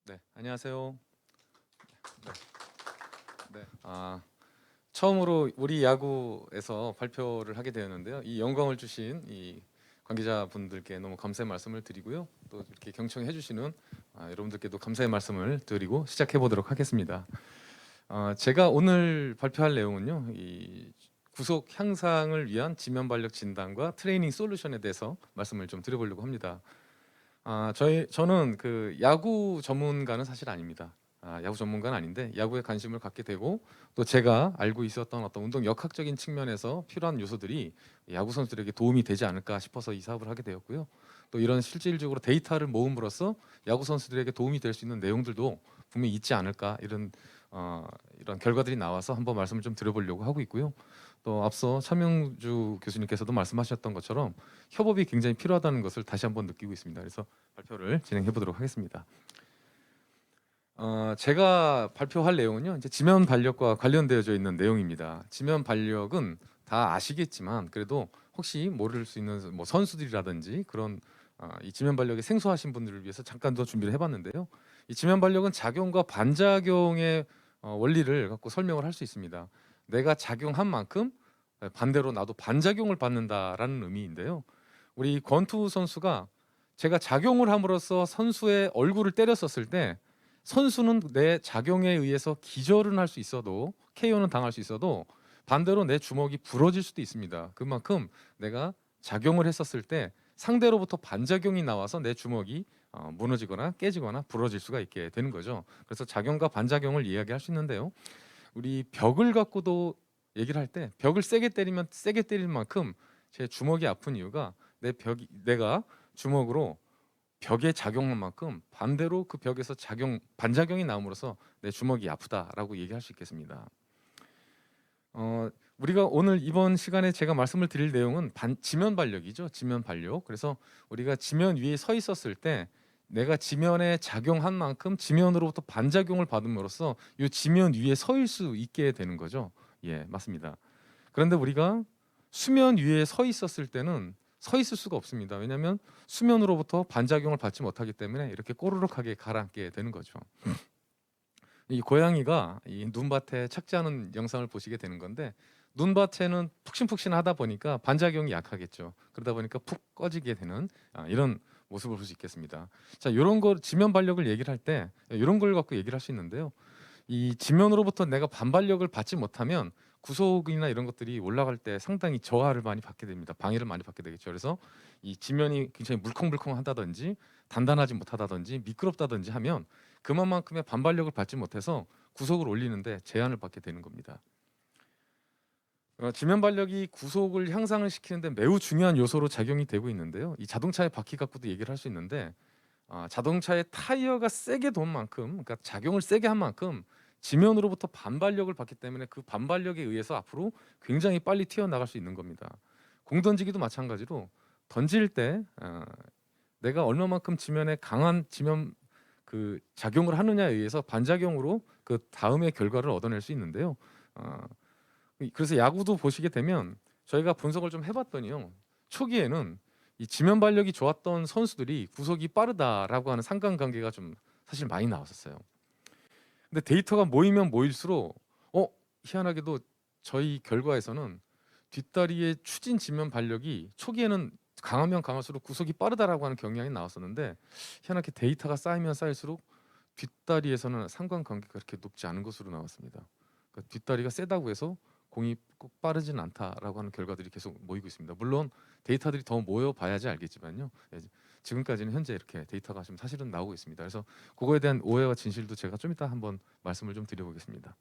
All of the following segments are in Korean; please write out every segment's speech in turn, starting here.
네, 안녕하세요. 네, 처음으로 우리 야구에서 발표를 하게 되었는데요. 이 영광을 주신 이 관계자분들께 너무 감사의 말씀을 드리고요. 또 이렇게 경청해 주시는 여러분들께도 감사의 말씀을 드리고 시작해 보도록 하겠습니다. 제가 오늘 발표할 내용은요. 이 구속 향상을 위한 지면 발력 진단과 트레이닝 솔루션에 대해서 말씀을 좀 드려보려고 합니다. 저는 그 야구 전문가는 사실 아닙니다. 야구 전문가는 아닌데 야구에 관심을 갖게 되고 또 제가 알고 있었던 어떤 운동 역학적인 측면에서 필요한 요소들이 야구 선수들에게 도움이 되지 않을까 싶어서 이 사업을 하게 되었고요. 또 이런 실질적으로 데이터를 모음으로써 야구 선수들에게 도움이 될 수 있는 내용들도 분명히 있지 않을까 이런 결과들이 나와서 한번 말씀을 좀 드려보려고 하고 있고요. 또 앞서 차명주 교수님께서도 말씀하셨던 것처럼 협업이 굉장히 필요하다는 것을 다시 한번 느끼고 있습니다. 그래서 발표를 진행해 보도록 하겠습니다. 제가 발표할 내용은요, 이제 지면 반력과 관련되어져 있는 내용입니다. 지면 반력은 다 아시겠지만 그래도 혹시 모를 수 있는 뭐 선수들이라든지 그런 이 지면 반력이 생소하신 분들을 위해서 잠깐 더 준비를 해봤는데요. 이 지면 반력은 작용과 반작용의 원리를 갖고 설명을 할 수 있습니다. 내가 작용한 만큼 반대로 나도 반작용을 받는다라는 의미인데요. 우리 권투 선수가 제가 작용을 함으로써 선수의 얼굴을 때렸었을 때 선수는 내 작용에 의해서 기절은 할 수 있어도 KO는 당할 수 있어도 반대로 내 주먹이 부러질 수도 있습니다. 그만큼 내가 작용을 했었을 때 상대로부터 반작용이 나와서 내 주먹이 무너지거나 깨지거나 부러질 수가 있게 되는 거죠. 그래서 작용과 반작용을 이야기할 수 있는데요. 우리 벽을 갖고도 얘기를 할 때 벽을 세게 때리면 세게 때릴 만큼 제 주먹이 아픈 이유가 내가 주먹으로 벽에 작용한 만큼 반대로 그 벽에서 반작용이 나옴으로써 내 주먹이 아프다라고 얘기할 수 있겠습니다. 우리가 오늘 이번 시간에 제가 말씀을 드릴 내용은 지면 반력이죠. 지면 반력. 그래서 우리가 지면 위에 서 있었을 때 내가 지면에 작용한 만큼 지면으로부터 반작용을 받음으로써 이 지면 위에 서일 수 있게 되는 거죠. 예, 맞습니다. 그런데 우리가 수면 위에 서 있었을 때는 서 있을 수가 없습니다. 왜냐하면 수면으로부터 반작용을 받지 못하기 때문에 이렇게 꼬르륵하게 가라앉게 되는 거죠. 이 고양이가 이 눈밭에 착지하는 영상을 보시게 되는 건데 눈밭에는 푹신푹신하다 보니까 반작용이 약하겠죠. 그러다 보니까 푹 꺼지게 되는 이런 모습을 볼 수 있겠습니다. 자, 이런 거 지면 반력을 얘기를 할 때 이런 걸 갖고 얘기를 할 수 있는데요. 이 지면으로부터 내가 반발력을 받지 못하면 구속이나 이런 것들이 올라갈 때 상당히 저하를 많이 받게 됩니다. 방해를 많이 받게 되겠죠. 그래서 이 지면이 굉장히 물컹물컹하다든지 단단하지 못하다든지 미끄럽다든지 하면 그만큼의 반발력을 받지 못해서 구속을 올리는데 제한을 받게 되는 겁니다. 지면 반력이 구속을 향상을 시키는데 매우 중요한 요소로 작용이 되고 있는데요. 이 자동차의 바퀴 갖고도 얘기를 할 수 있는데 자동차의 타이어가 세게 돈 만큼, 그러니까 작용을 세게 한 만큼 지면으로부터 반발력을 받기 때문에 그 반발력에 의해서 앞으로 굉장히 빨리 튀어나갈 수 있는 겁니다. 공 던지기도 마찬가지로 던질 때 내가 얼마만큼 지면에 강한 지면 그 작용을 하느냐에 의해서 반작용으로 그 다음의 결과를 얻어낼 수 있는데요. 어, 그래서 야구도 보시게 되면 저희가 분석을 좀 해봤더니요. 초기에는 이 지면 발력이 좋았던 선수들이 구속이 빠르다라고 하는 상관관계가 좀 사실 많이 나왔었어요. 근데 데이터가 모이면 모일수록 희한하게도 저희 결과에서는 뒷다리의 추진 지면 발력이 초기에는 강하면 강할수록 구속이 빠르다라고 하는 경향이 나왔었는데 희한하게 데이터가 쌓이면 쌓일수록 뒷다리에서는 상관관계가 그렇게 높지 않은 것으로 나왔습니다. 그러니까 뒷다리가 세다고 해서 공이 꼭 빠르진 않다라고 하는 결과들이 계속 모이고 있습니다. 물론 데이터들이 더 모여 봐야지 알겠지만요. 예, 지금까지는 현재 이렇게 데이터가 좀 사실은 나오고 있습니다. 그래서 그거에 대한 오해와 진실도 제가 좀 이따 한번 말씀을 좀 드려보겠습니다.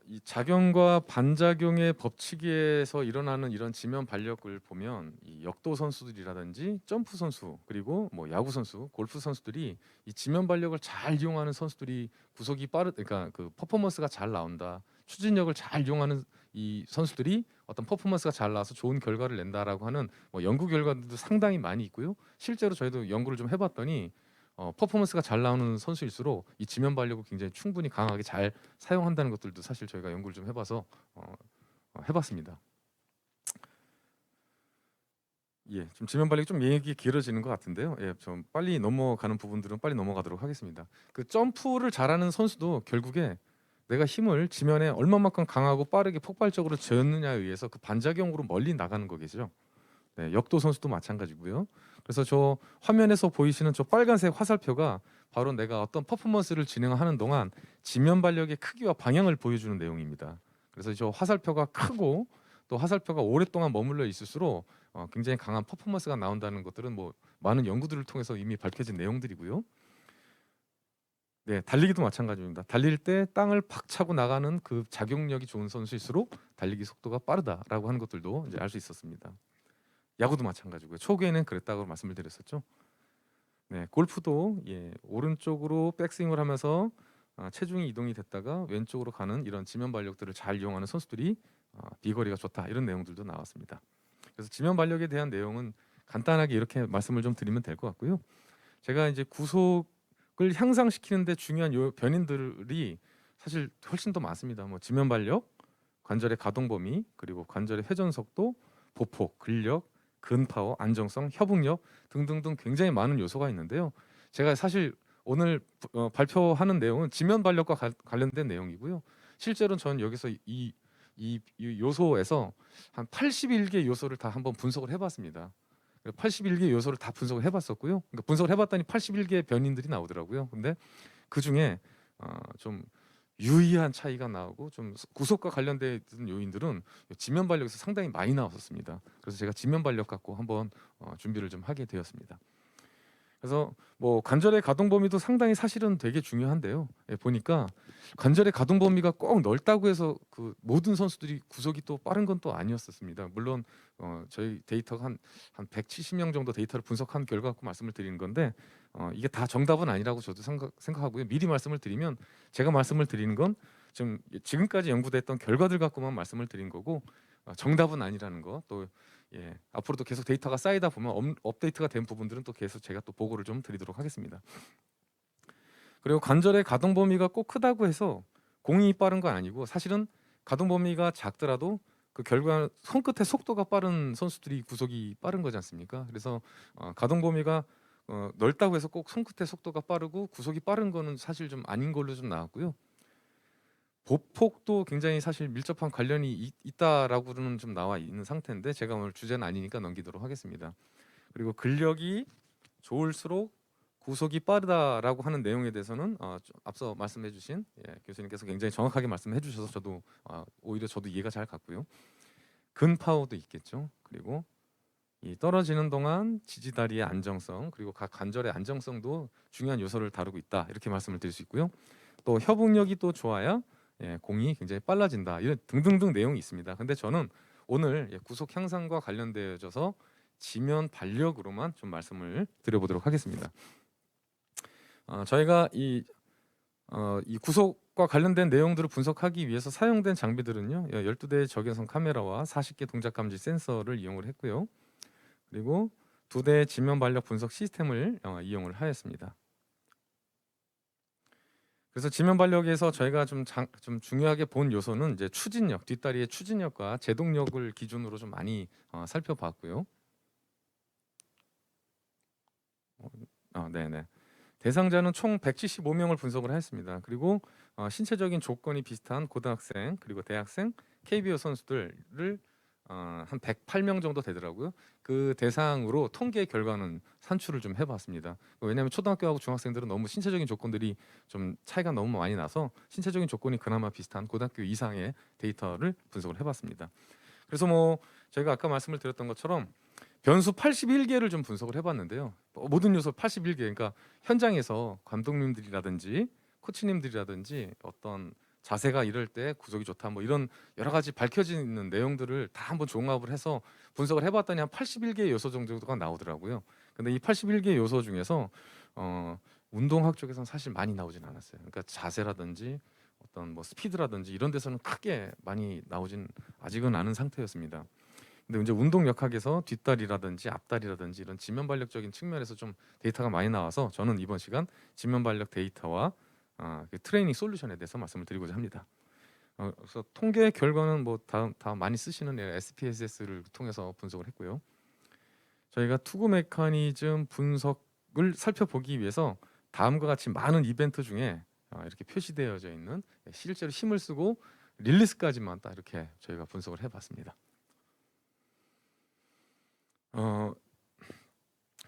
이 작용과 반작용의 법칙에서 일어나는 이런 지면 반력을 보면 이 역도 선수들이라든지 점프 선수 그리고 뭐 야구 선수, 골프 선수들이 이 지면 반력을 잘 이용하는 선수들이 그러니까 그 퍼포먼스가 잘 나온다. 추진력을 잘 이용하는 이 선수들이 어떤 퍼포먼스가 잘 나와서 좋은 결과를 낸다라고 하는 뭐 연구 결과들도 상당히 많이 있고요. 실제로 저희도 연구를 좀 해봤더니 퍼포먼스가 잘 나오는 선수일수록 이 지면 발력을 굉장히 충분히 강하게 잘 사용한다는 것들도 사실 저희가 연구를 좀 해봐서 해봤습니다. 예, 좀 지면 발력이 좀 얘기 길어지는 것 같은데요. 예, 좀 빨리 넘어가는 부분들은 빨리 넘어가도록 하겠습니다. 그 점프를 잘하는 선수도 결국에 내가 힘을 지면에 얼마만큼 강하고 빠르게 폭발적으로 쥐었느냐에 의해서 그 반작용으로 멀리 나가는 거겠죠. 네, 역도 선수도 마찬가지고요. 그래서 저 화면에서 보이시는 저 빨간색 화살표가 바로 내가 어떤 퍼포먼스를 진행하는 동안 지면 발력의 크기와 방향을 보여주는 내용입니다. 그래서 저 화살표가 크고 또 화살표가 오랫동안 머물러 있을수록 굉장히 강한 퍼포먼스가 나온다는 것들은 뭐 많은 연구들을 통해서 이미 밝혀진 내용들이고요. 네, 달리기도 마찬가지입니다. 달릴 때 땅을 박차고 나가는 그 작용력이 좋은 선수일수록 달리기 속도가 빠르다라고 하는 것들도 이제 알 수 있었습니다. 야구도 마찬가지고요. 초기에는 그랬다고 말씀을 드렸었죠. 네, 골프도 예, 오른쪽으로 백스윙을 하면서 체중이 이동이 됐다가 왼쪽으로 가는 이런 지면 발력들을 잘 이용하는 선수들이 비거리가 좋다 이런 내용들도 나왔습니다. 그래서 지면 발력에 대한 내용은 간단하게 이렇게 말씀을 좀 드리면 될 것 같고요. 제가 이제 구속을 향상시키는데 중요한 요 변인들이 사실 훨씬 더 많습니다. 뭐 지면 발력, 관절의 가동 범위, 그리고 관절의 회전 속도, 보폭, 근력, 근파워, 안정성, 협응력 등등등 굉장히 많은 요소가 있는데요. 제가 사실 오늘 발표하는 내용은 지면 발력과 관련된 내용이고요. 실제로는 저는 여기서 이 요소에서 한 81개 요소를 다 한번 분석을 해봤습니다. 81개 요소를 다 분석을 해봤었고요. 그러니까 분석을 해봤더니 81개의 변인들이 나오더라고요. 근데 그 중에 좀 유의한 차이가 나오고 좀 구속과 관련된 요인들은 지면 발력에서 상당히 많이 나왔었습니다. 그래서 제가 지면 발력 갖고 한번 준비를 좀 하게 되었습니다. 그래서 뭐 관절의 가동 범위도 상당히 사실은 되게 중요한데요. 예, 보니까 관절의 가동 범위가 꼭 넓다고 해서 그 모든 선수들이 구속이 또 빠른 건 또 아니었었습니다. 물론 저희 데이터가 한 170명 정도 데이터를 분석한 결과 갖고 말씀을 드리는 건데 이게 다 정답은 아니라고 저도 생각하고요. 미리 말씀을 드리면 제가 말씀을 드리는 건 지금까지 연구됐던 결과들 갖고만 말씀을 드린 거고 정답은 아니라는 거 또 예, 앞으로도 계속 데이터가 쌓이다 보면 업데이트가 된 부분들은 또 계속 제가 또 보고를 좀 드리도록 하겠습니다. 그리고 관절의 가동 범위가 꼭 크다고 해서 공이 빠른 건 아니고 사실은 가동 범위가 작더라도 그 결과 손끝의 속도가 빠른 선수들이 구속이 빠른 거지 않습니까? 그래서 가동 범위가 넓다고 해서 꼭 손끝의 속도가 빠르고 구속이 빠른 거는 사실 좀 아닌 걸로 좀 나왔고요. 보폭도 굉장히 사실 밀접한 관련이 있다라고는 좀 나와 있는 상태인데 제가 오늘 주제는 아니니까 넘기도록 하겠습니다. 그리고 근력이 좋을수록 구속이 빠르다라고 하는 내용에 대해서는 앞서 말씀해주신 교수님께서 굉장히 정확하게 말씀해주셔서 저도 오히려 저도 이해가 잘 갔고요. 근파워도 있겠죠. 그리고 이 떨어지는 동안 지지다리의 안정성 그리고 각 관절의 안정성도 중요한 요소를 다루고 있다 이렇게 말씀을 드릴 수 있고요. 또 협응력이 또 좋아야 공이 굉장히 빨라진다 이런 등등등 내용이 있습니다. 근데 저는 오늘 구속 향상과 관련되어져서 지면 발력으로만 좀 말씀을 드려보도록 하겠습니다. 저희가 이 구속과 관련된 내용들을 분석하기 위해서 사용된 장비들은요 12대의 적외선 카메라와 40개 동작 감지 센서를 이용을 했고요. 그리고 2대의 지면 발력 분석 시스템을 이용을 하였습니다. 그래서 지면 발력에서 저희가 좀 중요하게 본 요소는 이제 추진력, 뒷다리의 추진력과 제동력을 기준으로 좀 많이 살펴봤고요. 네네. 대상자는 총 175명을 분석을 했습니다. 그리고 신체적인 조건이 비슷한 고등학생 그리고 대학생 KBO 선수들을 한 108명 정도 되더라고요. 그 대상으로 통계 결과는 산출을 좀 해봤습니다. 왜냐하면 초등학교하고 중학생들은 너무 신체적인 조건들이 좀 차이가 너무 많이 나서 신체적인 조건이 그나마 비슷한 고등학교 이상의 데이터를 분석을 해봤습니다. 그래서 뭐 저희가 아까 말씀을 드렸던 것처럼 변수 81개를 좀 분석을 해봤는데요. 모든 요소 81개, 그러니까 현장에서 감독님들이라든지 코치님들이라든지 어떤 자세가 이럴 때 구속이 좋다 뭐 이런 여러 가지 밝혀지는 내용들을 다 한번 종합을 해서 분석을 해봤더니 한 81개 요소 정도가 나오더라고요. 근데 이 81개 요소 중에서 운동학 쪽에서는 사실 많이 나오진 않았어요. 그러니까 자세라든지 어떤 뭐 스피드라든지 이런 데서는 크게 많이 나오진 아직은 않은 상태였습니다. 근데 이제 운동역학에서 뒷다리라든지 앞다리라든지 이런 지면 발력적인 측면에서 좀 데이터가 많이 나와서 저는 이번 시간 지면 발력 데이터와 그 트레이닝 솔루션에 대해서 말씀을 드리고자 합니다. 그래서 통계 결과는 뭐 다 많이 쓰시는 SPSS를 통해서 분석을 했고요. 저희가 투구 메커니즘 분석을 살펴보기 위해서 다음과 같이 많은 이벤트 중에 이렇게 표시되어져 있는 실제로 힘을 쓰고 릴리스까지만 딱 이렇게 저희가 분석을 해봤습니다.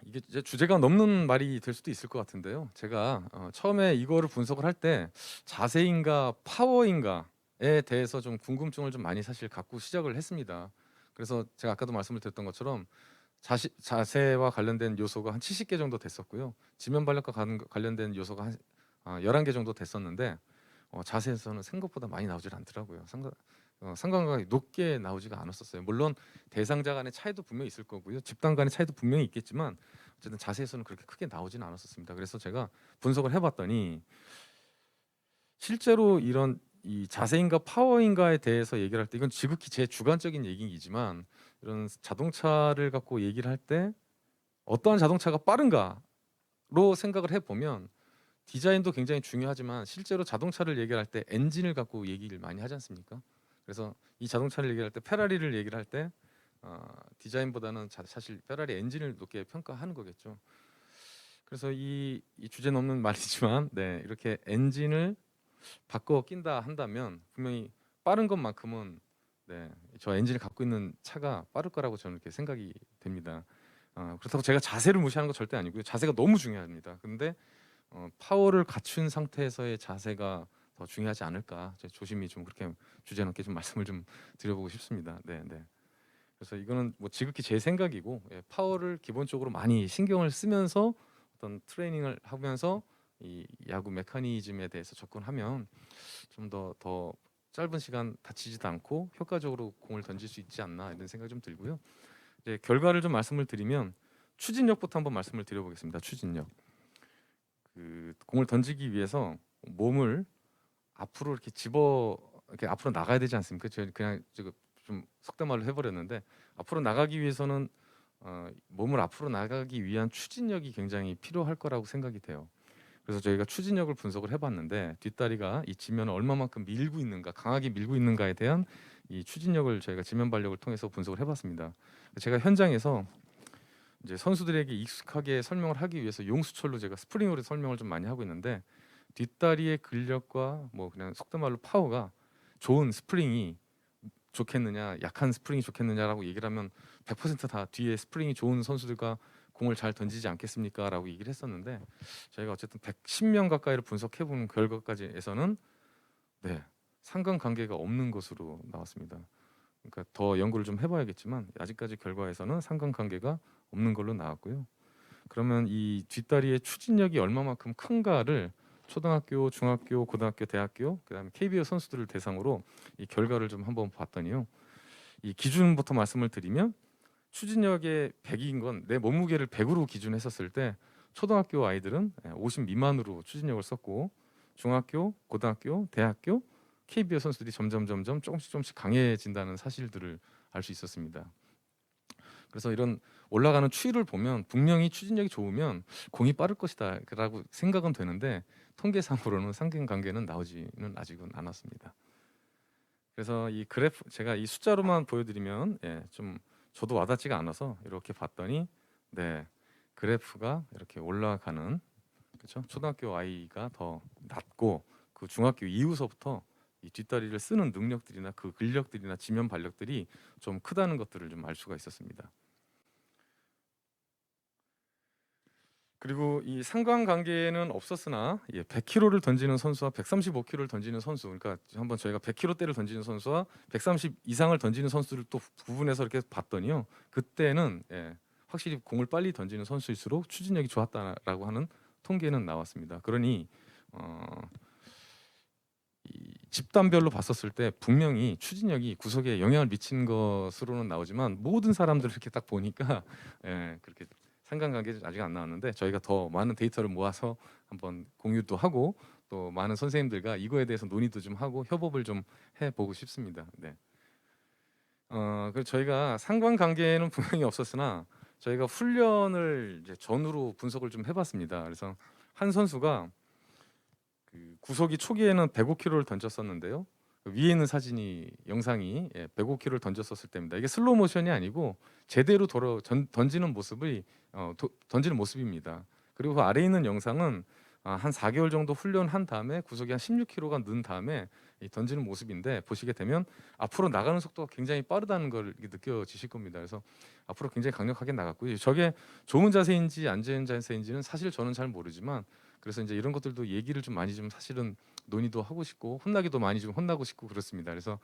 이게 이제 주제가 넘는 말이 될 수도 있을 것 같은데요. 제가 처음에 이거를 분석을 할 때 자세인가 파워인가에 대해서 좀 궁금증을 좀 많이 사실 갖고 시작을 했습니다. 그래서 제가 아까도 말씀을 드렸던 것처럼 자세와 관련된 요소가 한 70개 정도 됐었고요. 지면 발력과 관련된 요소가 한 11개 정도 됐었는데 자세에서는 생각보다 많이 나오질 않더라고요. 상관관계 높게 나오지가 않았었어요. 물론 대상자 간의 차이도 분명히 있을 거고요. 집단 간의 차이도 분명히 있겠지만 어쨌든 자세에서는 그렇게 크게 나오지는 않았었습니다. 그래서 제가 분석을 해봤더니 실제로 이런 이 자세인가 파워인가에 대해서 얘기를 할 때 이건 지극히 제 주관적인 얘기이지만 이런 자동차를 갖고 얘기를 할 때 어떠한 자동차가 빠른가로 생각을 해보면 디자인도 굉장히 중요하지만 실제로 자동차를 얘기할 때 엔진을 갖고 얘기를 많이 하지 않습니까? 그래서 이 자동차를 얘기할 때 페라리를 얘기를 할 때 디자인보다는 사실 페라리 엔진을 높게 평가하는 거겠죠. 그래서 이 주제 넘는 말이지만 네, 이렇게 엔진을 바꿔 낀다 한다면 분명히 빠른 것만큼은 네, 저 엔진을 갖고 있는 차가 빠를 거라고 저는 이렇게 생각이 됩니다. 그렇다고 제가 자세를 무시하는 거 절대 아니고요. 자세가 너무 중요합니다. 근데 파워를 갖춘 상태에서의 자세가 더 중요하지 않을까. 제가 조심히 좀 그렇게 주제 넘게 좀 말씀을 좀 드려보고 싶습니다. 네, 네. 그래서 이거는 뭐 지극히 제 생각이고 파워를 기본적으로 많이 신경을 쓰면서 어떤 트레이닝을 하면서 이 야구 메커니즘에 대해서 접근하면 좀 더 짧은 시간 다치지도 않고 효과적으로 공을 던질 수 있지 않나 이런 생각이 좀 들고요. 이제 결과를 좀 말씀을 드리면 추진력부터 한번 말씀을 드려보겠습니다. 추진력. 그 공을 던지기 위해서 몸을 앞으로 이렇게 이렇게 앞으로 나가야 되지 않습니까? 제가 그냥 좀 속된 말로 해버렸는데 앞으로 나가기 위해서는 몸을 앞으로 나가기 위한 추진력이 굉장히 필요할 거라고 생각이 돼요. 그래서 저희가 추진력을 분석을 해봤는데 뒷다리가 이 지면을 얼마만큼 밀고 있는가, 강하게 밀고 있는가에 대한 이 추진력을 저희가 지면 발력을 통해서 분석을 해봤습니다. 제가 현장에서 이제 선수들에게 익숙하게 설명을 하기 위해서 용수철로 제가 스프링으로 설명을 좀 많이 하고 있는데 뒷다리의 근력과 뭐 그냥 속된 말로 파워가 좋은 스프링이 좋겠느냐 약한 스프링이 좋겠느냐라고 얘기를 하면 100%다 뒤에 스프링이 좋은 선수들과 공을 잘 던지지 않겠습니까? 라고 얘기를 했었는데 저희가 어쨌든 110명 가까이를 분석해 본 결과까지에서는 네, 상관관계가 없는 것으로 나왔습니다. 그러니까 더 연구를 좀 해봐야겠지만 아직까지 결과에서는 상관관계가 없는 걸로 나왔고요. 그러면 이 뒷다리의 추진력이 얼마만큼 큰가를 초등학교, 중학교, 고등학교, 대학교, 그다음에 KBO 선수들을 대상으로 이 결과를 좀 한번 봤더니요. 이 기준부터 말씀을 드리면 추진력의 100인 건 내 몸무게를 100으로 기준했었을 때 초등학교 아이들은 50 미만으로 추진력을 썼고 중학교, 고등학교, 대학교, KBO 선수들이 점점 조금씩 강해진다는 사실들을 알 수 있었습니다. 그래서 이런 올라가는 추이를 보면 분명히 추진력이 좋으면 공이 빠를 것이다라고 생각은 되는데 통계상으로는 상관관계는 나오지는 아직은 않았습니다. 그래서 이 그래프 제가 이 숫자로만 보여드리면 좀 저도 와닿지가 않아서 이렇게 봤더니 네 그래프가 이렇게 올라가는 그렇죠. 초등학교 아이가 더 낮고 그 중학교 이후서부터 이 뒷다리를 쓰는 능력들이나 그 근력들이나 지면 발력들이 좀 크다는 것들을 좀 알 수가 있었습니다. 그리고 이 상관관계는 없었으나 100km를 던지는 선수와 135km를 던지는 선수, 그러니까 한번 저희가 100km대를 던지는 선수와 130 이상을 던지는 선수를 또 구분해서 이렇게 봤더니요, 그때는 확실히 공을 빨리 던지는 선수일수록 추진력이 좋았다라고 하는 통계는 나왔습니다. 그러니 이 집단별로 봤었을 때 분명히 추진력이 구속에 영향을 미친 것으로는 나오지만 모든 사람들 이렇게 딱 보니까 그렇게 상관관계 아직 안 나왔는데 저희가 더 많은 데이터를 모아서 한번 공유도 하고 또 많은 선생님들과 이거에 대해서 논의도 좀 하고 협업을 좀 해보고 싶습니다. 네. 그래서 저희가 상관관계는 분명히 없었으나 저희가 훈련을 이제 전후로 분석을 좀 해봤습니다. 그래서 한 선수가 그 구속이 초기에는 105km를 던졌었는데요. 위에 있는 사진이 영상이 105km를 던졌었을 때입니다. 이게 슬로우 모션이 아니고 제대로 던지는 모습이 던지는 모습입니다. 그리고 그 아래에 있는 영상은 한 4개월 정도 훈련한 다음에 구속이 한 16km가 는 다음에 이 던지는 모습인데 보시게 되면 앞으로 나가는 속도가 굉장히 빠르다는 걸 느껴지실 겁니다. 그래서 앞으로 굉장히 강력하게 나갔고요. 저게 좋은 자세인지 안 좋은 자세인지는 사실 저는 잘 모르지만 그래서 이제 이런 것들도 얘기를 좀 많이 좀 사실은 논의도 하고 싶고 혼나기도 많이 좀 혼나고 싶고 그렇습니다. 그래서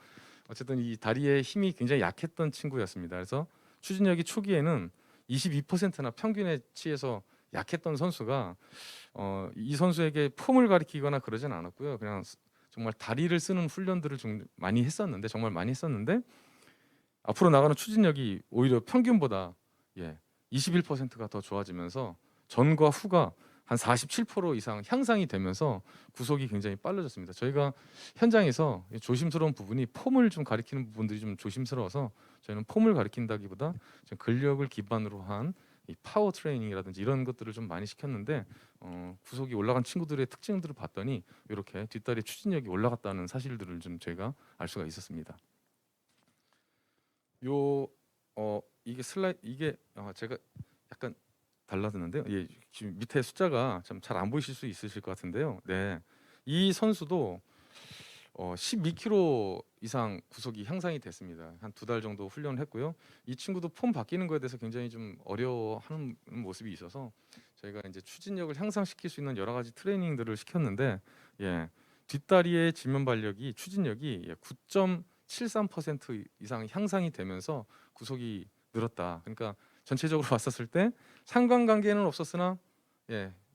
어쨌든 이 다리의 힘이 굉장히 약했던 친구였습니다. 그래서 추진력이 초기에는 22%나 평균에 치해서 약했던 선수가 이 선수에게 폼을 가리키거나 그러진 않았고요. 그냥 정말 다리를 쓰는 훈련들을 좀 많이 했었는데 정말 많이 했었는데 앞으로 나가는 추진력이 오히려 평균보다 21%가 더 좋아지면서 전과 후가 한 47% 이상 향상이 되면서 구속이 굉장히 빨라졌습니다. 저희가 현장에서 조심스러운 부분이 폼을 좀 가리키는 부분들이 좀 조심스러워서 저희는 폼을 가리킨다기보다 좀 근력을 기반으로 한 이 파워 트레이닝이라든지 이런 것들을 좀 많이 시켰는데 구속이 올라간 친구들의 특징들을 봤더니 이렇게 뒷다리 추진력이 올라갔다는 사실들을 좀 저희가 알 수가 있었습니다. 요 이게 슬라이드 이게 제가 약간 달라졌는데요. 예, 지금 밑에 숫자가 좀 잘 안 보이실 수 있으실 것 같은데요. 네, 이 선수도 12kg 이상 구속이 향상이 됐습니다. 한 2달 정도 훈련했고요. 이 친구도 폼 바뀌는 거에 대해서 굉장히 좀 어려워하는 모습이 있어서 저희가 이제 추진력을 향상시킬 수 있는 여러 가지 트레이닝들을 시켰는데 뒷다리의 지면 발력이 추진력이 9.73% 이상 향상이 되면서 구속이 늘었다. 그러니까 전체적으로 봤었을 때 상관관계는 없었으나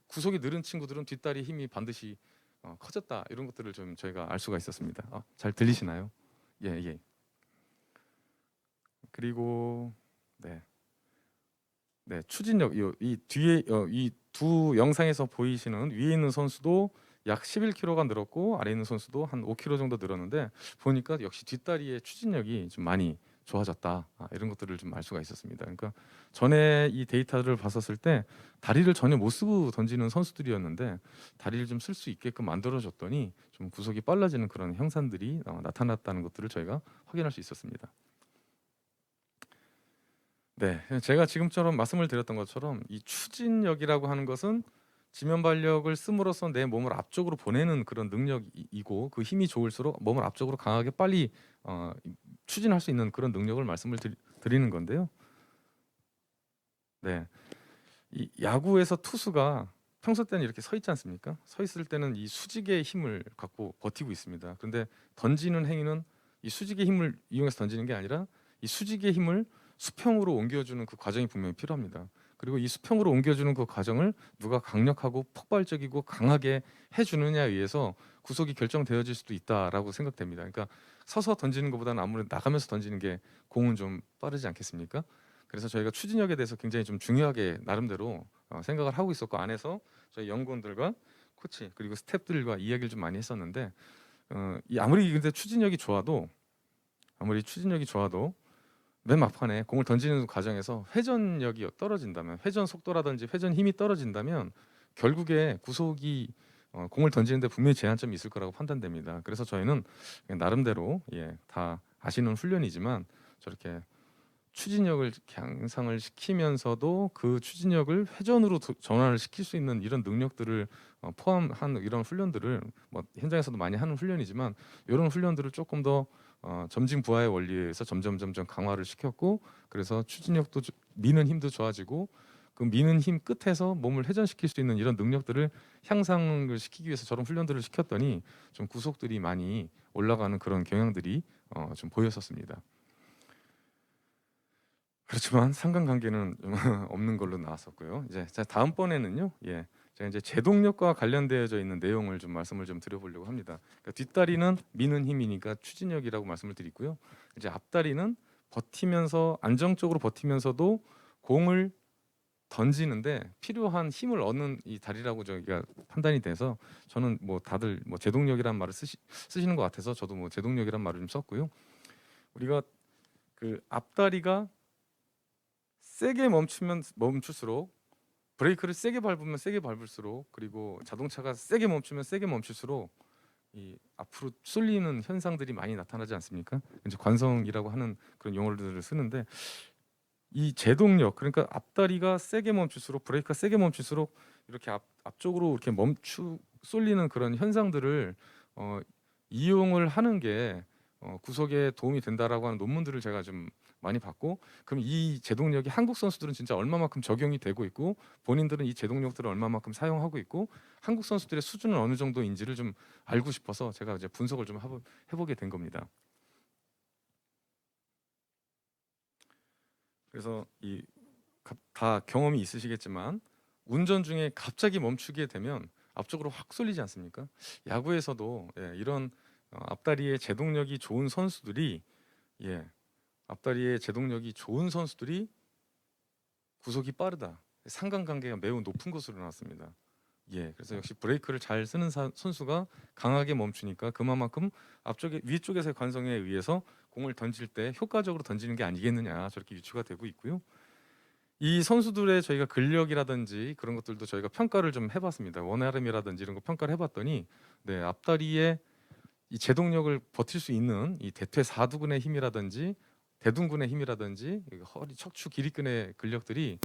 구속이 늘은 친구들은 뒷다리 힘이 반드시 커졌다 이런 것들을 좀 저희가 알 수가 있었습니다. 잘 들리시나요? 예. 그리고 네, 추진력 이 뒤에 이 두 영상에서 보이시는 위에 있는 선수도 약 11kg가 늘었고 아래 있는 선수도 한 5kg 정도 늘었는데 보니까 역시 뒷다리의 추진력이 좀 많이 좋아졌다. 이런 것들을 좀 알 수가 있었습니다. 그러니까 전에 이 데이터를 봤었을 때 다리를 전혀 못 쓰고 던지는 선수들이었는데 다리를 좀 쓸 수 있게끔 만들어줬더니 좀 구속이 빨라지는 그런 형상들이 나타났다는 것들을 저희가 확인할 수 있었습니다. 네, 제가 지금처럼 말씀을 드렸던 것처럼 이 추진력이라고 하는 것은 지면 발력을 씀으로써 내 몸을 앞쪽으로 보내는 그런 능력이고 그 힘이 좋을수록 몸을 앞쪽으로 강하게 빨리 추진할 수 있는 그런 능력을 말씀을 드리는 건데요. 네, 이 야구에서 투수가 평소 때는 이렇게 서 있지 않습니까? 서 있을 때는 이 수직의 힘을 갖고 버티고 있습니다. 그런데 던지는 행위는 이 수직의 힘을 이용해서 던지는 게 아니라 이 수직의 힘을 수평으로 옮겨주는 그 과정이 분명히 필요합니다. 그리고 이 수평으로 옮겨주는 그 과정을 누가 강력하고 폭발적이고 강하게 해주느냐에 의해서 구속이 결정되어질 수도 있다라고 생각됩니다. 그러니까 서서 던지는 것보다는 아무래도 나가면서 던지는 게 공은 좀 빠르지 않겠습니까? 그래서 저희가 추진력에 대해서 굉장히 좀 중요하게 나름대로 생각을 하고 있었고 안에서 저희 연구원들과 코치 그리고 스태프들과 이야기를 좀 많이 했었는데 아무리 근데 추진력이 좋아도 맨 막판에 공을 던지는 과정에서 회전력이 떨어진다면 회전 속도라든지 회전 힘이 떨어진다면 결국에 구속이 공을 던지는데 분명히 제한점이 있을 거라고 판단됩니다. 그래서 저희는 그냥 나름대로 다 아시는 훈련이지만 저렇게 추진력을 향상을 시키면서도 그 추진력을 회전으로 전환을 시킬 수 있는 이런 능력들을 포함한 이런 훈련들을 뭐 현장에서도 많이 하는 훈련이지만 이런 훈련들을 조금 더 점진 부하의 원리에서 점점 강화를 시켰고 그래서 추진력도 미는 힘도 좋아지고 그 미는 힘 끝에서 몸을 회전시킬 수 있는 이런 능력들을 향상을 시키기 위해서 저런 훈련들을 시켰더니 좀 구속들이 많이 올라가는 그런 경향들이 좀 보였었습니다. 그렇지만 상관관계는 좀 없는 걸로 나왔었고요. 이제 다음번에는요. 제가 이제 제동력과 관련되어져 있는 내용을 좀 말씀을 좀 드려보려고 합니다. 그러니까 뒷다리는 미는 힘이니까 추진력이라고 말씀을 드리고요. 이제 앞다리는 버티면서 안정적으로 버티면서도 공을 던지는데 필요한 힘을 얻는 이 다리라고 저희가 판단이 돼서 저는 뭐 다들 뭐 제동력이란 말을 쓰시는 것 같아서 저도 뭐 제동력이란 말을 좀 썼고요. 우리가 그 앞다리가 세게 멈추면 멈출수록 브레이크를 세게 밟으면 세게 밟을수록 그리고 자동차가 세게 멈추면 세게 멈출수록 이 앞으로 쏠리는 현상들이 많이 나타나지 않습니까? 이제 관성이라고 하는 그런 용어들을 쓰는데 이 제동력 그러니까 앞다리가 세게 멈출수록 브레이크가 세게 멈출수록 이렇게 앞쪽으로 이렇게 멈추 쏠리는 그런 현상들을 어, 이용을 하는 게 구속에 도움이 된다라고 하는 논문들을 제가 좀 많이 봤고 그럼 이 제동력이 한국 선수들은 진짜 얼마만큼 적용이 되고 있고 본인들은 이 제동력들을 얼마만큼 사용하고 있고 한국 선수들의 수준은 어느 정도인지를 좀 알고 싶어서 제가 이제 분석을 좀 해보게 된 겁니다. 그래서 이 다 경험이 있으시겠지만 운전 중에 갑자기 멈추게 되면 앞쪽으로 확 쏠리지 않습니까? 야구에서도 이런 앞다리의 제동력이 좋은 선수들이 예, 앞다리의 제동력이 좋은 선수들이 구속이 빠르다. 상관관계가 매우 높은 것으로 나왔습니다. 예, 그래서 역시 브레이크를 잘 쓰는 선수가 강하게 멈추니까 그만큼 앞쪽에 위쪽에서의 관성에 의해서 공을 던질 때 효과적으로 던지는 게 아니겠느냐 저렇게 유추가 되고 있고요. 이 선수들의 저희가 근력이라든지 그런 것들도 저희가 평가를 좀 해봤습니다. 원RM이라든지 이런 거 평가를 해봤더니 네, 앞다리에 이 제동력을 버틸 수 있는 이 대퇴사두근의 힘이라든지 대둔근의 힘이라든지 허리 척추 기립근의 근력들이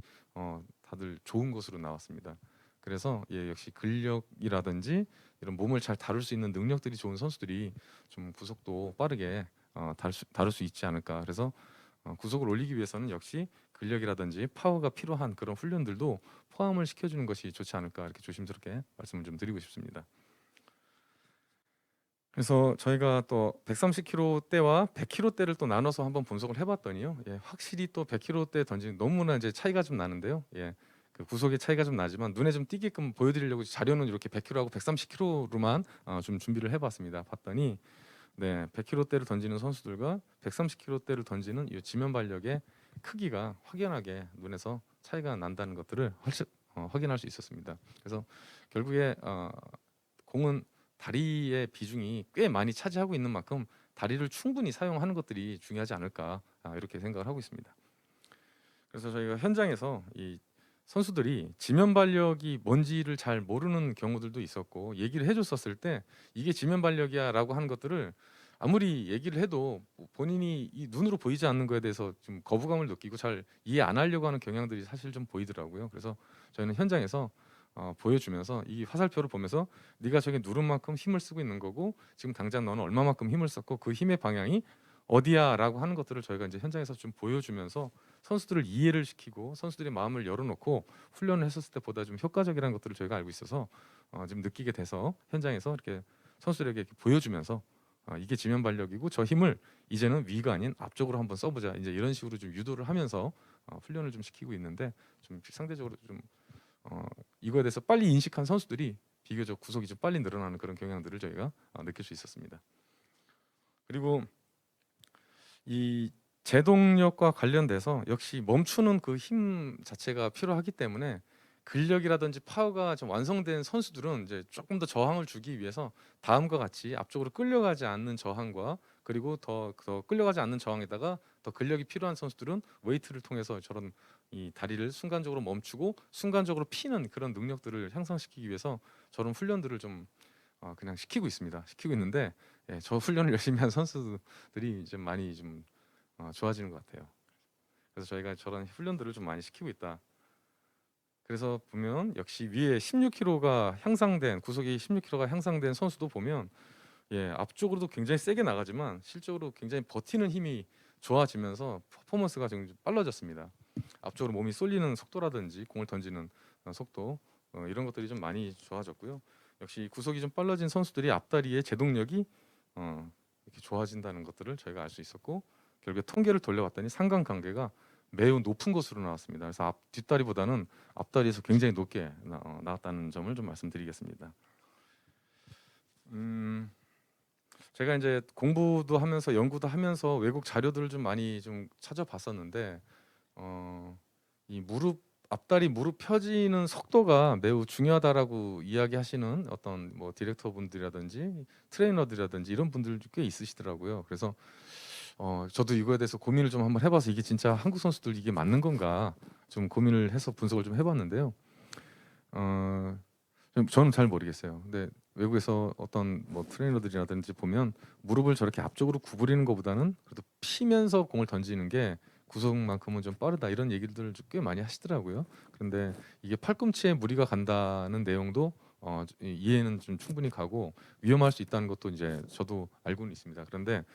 다들 좋은 것으로 나왔습니다. 그래서 역시 근력이라든지 이런 몸을 잘 다룰 수 있는 능력들이 좋은 선수들이 좀 구속도 빠르게 다룰 수 있지 않을까. 그래서 구속을 올리기 위해서는 역시 근력이라든지 파워가 필요한 그런 훈련들도 포함을 시켜주는 것이 좋지 않을까 이렇게 조심스럽게 말씀을 좀 드리고 싶습니다. 그래서 저희가 또 130km대와 100km대를 또 나눠서 한번 분석을 해봤더니요, 확실히 또 100km대 던지는 너무나 이제 차이가 좀 나는데요, 그 구속의 차이가 좀 나지만 눈에 좀 띄게끔 보여드리려고 자료는 이렇게 100km하고 130km로만 좀 준비를 해봤습니다. 봤더니 네, 100km대를 던지는 선수들과 130km대를 던지는 이 지면 발력의 크기가 확연하게 눈에서 차이가 난다는 것들을 확인할 수 있었습니다. 그래서 결국에 공은 다리의 비중이 꽤 많이 차지하고 있는 만큼 다리를 충분히 사용하는 것들이 중요하지 않을까 이렇게 생각을 하고 있습니다. 그래서 저희가 현장에서 이 선수들이 지면 발력이 뭔지를 잘 모르는 경우들도 있었고 얘기를 해줬었을 때 이게 지면 발력이야라고 하는 것들을 아무리 얘기를 해도 본인이 이 눈으로 보이지 않는 거에 대해서 좀 거부감을 느끼고 잘 이해 안 하려고 하는 경향들이 사실 좀 보이더라고요. 그래서 저희는 현장에서 보여주면서 이 화살표를 보면서 네가 저기 누른 만큼 힘을 쓰고 있는 거고 지금 당장 너는 얼마만큼 힘을 썼고 그 힘의 방향이 어디야라고 하는 것들을 저희가 이제 현장에서 좀 보여주면서 선수들을 이해를 시키고 선수들의 마음을 열어놓고 훈련을 했었을 때보다 좀 효과적이라는 것들을 저희가 알고 있어서 지금 느끼게 돼서 현장에서 이렇게 선수들에게 이렇게 보여주면서 이게 지면 발력이고 저 힘을 이제는 위가 아닌 앞쪽으로 한번 써보자 이제 이런 식으로 좀 유도를 하면서 훈련을 좀 시키고 있는데 좀 상대적으로 좀 이거에 대해서 빨리 인식한 선수들이 비교적 구속이 좀 빨리 늘어나는 그런 경향들을 저희가 느낄 수 있었습니다. 그리고 이 제동력과 관련돼서 역시 멈추는 그 힘 자체가 필요하기 때문에 근력이라든지 파워가 좀 완성된 선수들은 이제 조금 더 저항을 주기 위해서 다음과 같이 앞쪽으로 끌려가지 않는 저항과 그리고 더 끌려가지 않는 저항에다가 더 근력이 필요한 선수들은 웨이트를 통해서 저런 이 다리를 순간적으로 멈추고 순간적으로 피는 그런 능력들을 향상시키기 위해서 저런 훈련들을 좀 그냥 시키고 있습니다. 시키고 있는데 저 훈련을 열심히 한 선수들이 이제 많이 좀 좋아지는 것 같아요. 그래서 저희가 저런 훈련들을 좀 많이 시키고 있다. 그래서 보면 역시 위에 16kg가 향상된 구속이 16kg가 향상된 선수도 보면 앞쪽으로도 굉장히 세게 나가지만 실적으로 굉장히 버티는 힘이 좋아지면서 퍼포먼스가 좀 빨라졌습니다. 앞쪽으로 몸이 쏠리는 속도라든지 공을 던지는 속도 이런 것들이 좀 많이 좋아졌고요. 역시 구속이 좀 빨라진 선수들이 앞다리의 제동력이 이렇게 좋아진다는 것들을 저희가 알 수 있었고 결국에 통계를 돌려봤더니 상관관계가 매우 높은 것으로 나왔습니다. 그래서 뒷다리보다는 앞다리에서 굉장히 높게 나왔다는 점을 좀 말씀드리겠습니다. 제가 이제 공부도 하면서 연구도 하면서 외국 자료들을 좀 많이 좀 찾아봤었는데 이 앞다리 무릎 펴지는 속도가 매우 중요하다라고 이야기하시는 어떤 뭐 디렉터 분들이라든지 트레이너들이라든지 이런 분들 꽤 있으시더라고요. 그래서 저도 이거에 대해서 고민을 좀 한번 해봐서 이게 진짜 한국 선수들 이게 맞는 건가 좀 고민을 해서 분석을 좀 해봤는데요. 저는 잘 모르겠어요. 근데 외국에서 어떤 뭐 트레이너들이라든지 보면 무릎을 저렇게 앞쪽으로 구부리는 것보다는 그래도 피면서 공을 던지는 게 구속만큼은 좀 빠르다 이런 얘기들을 꽤 많이 하시더라고요. 그런데 이게 팔꿈치에 무리가 간다는 내용도 이해는 좀 충분히 가고 위험할 수 있다는 것도 이제 저도 알고는 있습니다. 그런데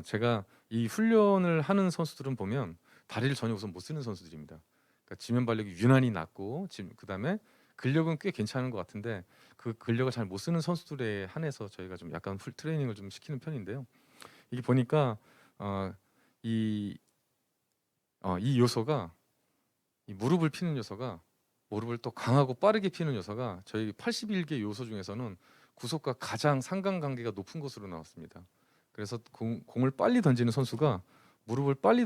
제가 이 훈련을 하는 선수들은 보면 다리를 전혀 우선 못 쓰는 선수들입니다. 그러니까 지면 발력이 유난히 낮고 그다음에 근력은 꽤 괜찮은 것 같은데 그 근력을 잘 못 쓰는 선수들에 한해서 저희가 좀 약간 풀 트레이닝을 좀 시키는 편인데요. 이게 보니까 어, 이, 이 요소가 이 무릎을 피는 요소가 무릎을 또 강하고 빠르게 피는 요소가 저희 81개 요소 중에서는 구속과 가장 상관관계가 높은 것으로 나왔습니다. 그래서 공을 빨리 던지는 선수가 무릎을 빨리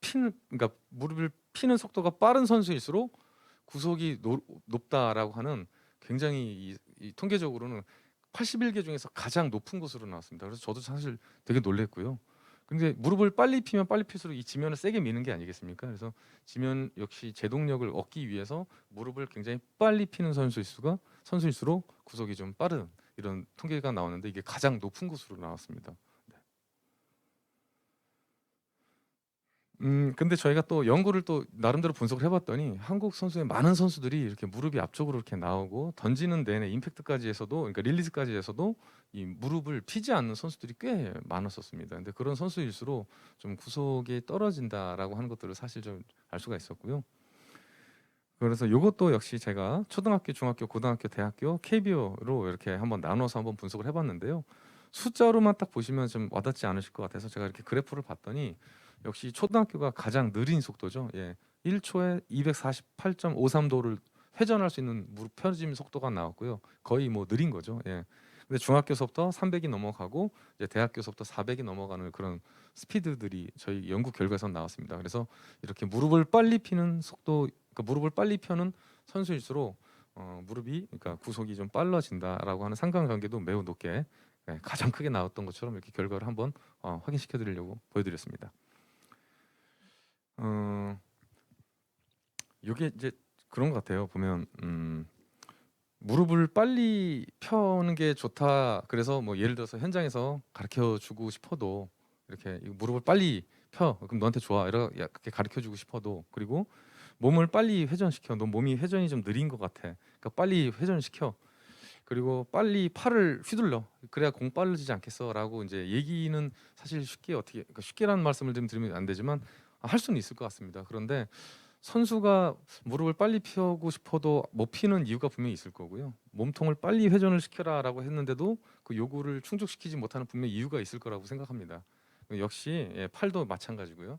피는 그러니까 무릎을 피는 속도가 빠른 선수일수록 구속이 높다라고 하는 굉장히 이 통계적으로는 81개 중에서 가장 높은 곳으로 나왔습니다. 그래서 저도 사실 되게 놀랬고요. 근데 무릎을 빨리 피면 빨리 필수록 이 지면을 세게 미는 게 아니겠습니까? 그래서 지면 역시 제동력을 얻기 위해서 무릎을 굉장히 빨리 피는 선수일수록 구속이 좀 빠른 이런 통계가 나오는데 이게 가장 높은 곳으로 나왔습니다. 근데 저희가 또 연구를 또 나름대로 분석을 해봤더니 한국 선수의 많은 선수들이 이렇게 무릎이 앞쪽으로 이렇게 나오고 던지는 내내 임팩트까지 해서도 그러니까 릴리즈까지 해서도 이 무릎을 피지 않는 선수들이 꽤 많았었습니다. 근데 그런 선수일수록 좀 구속이 떨어진다라고 하는 것들을 사실 좀 알 수가 있었고요. 그래서 이것도 역시 제가 초등학교, 중학교, 고등학교, 대학교 KBO로 이렇게 한번 나눠서 한번 분석을 해봤는데요. 숫자로만 딱 보시면 좀 와닿지 않으실 것 같아서 제가 이렇게 그래프를 봤더니 역시 초등학교가 가장 느린 속도죠. 예. 1초에 248.53도를 회전할 수 있는 무릎 펴짐 속도가 나왔고요. 거의 뭐 느린 거죠. 예. 근데 중학교서부터 300이 넘어가고 이제 대학교서부터 400이 넘어가는 그런 스피드들이 저희 연구 결과에서 나왔습니다. 그래서 이렇게 무릎을 빨리 피는 속도, 그러니까 무릎을 빨리 펴는 선수일수록 무릎이 그러니까 구속이 좀 빨라진다라고 하는 상관관계도 매우 높게 가장 크게 나왔던 것처럼 이렇게 결과를 한번 확인시켜 드리려고 보여드렸습니다. 어, 이게 이제 그런 것 같아요. 보면 무릎을 빨리 펴는 게 좋다. 그래서 뭐 예를 들어서 현장에서 가르쳐 주고 싶어도 이렇게 이거 무릎을 빨리 펴. 그럼 너한테 좋아. 이렇게 가르쳐 주고 싶어도 그리고 몸을 빨리 회전시켜. 너 몸이 회전이 좀 느린 것 같아. 그러니까 빨리 회전시켜. 그리고 빨리 팔을 휘둘러. 그래야 공 빨라지지 않겠어라고 이제 얘기는 사실 쉽게 어떻게 그러니까 쉽게라는 말씀을 좀 드리면 안 되지만 할 수는 있을 것 같습니다. 그런데 선수가 무릎을 빨리 펴고 싶어도 못 피는 이유가 분명히 있을 거고요. 몸통을 빨리 회전을 시켜라라고 했는데도 그 요구를 충족시키지 못하는 분명히 이유가 있을 거라고 생각합니다. 역시 팔도 마찬가지고요.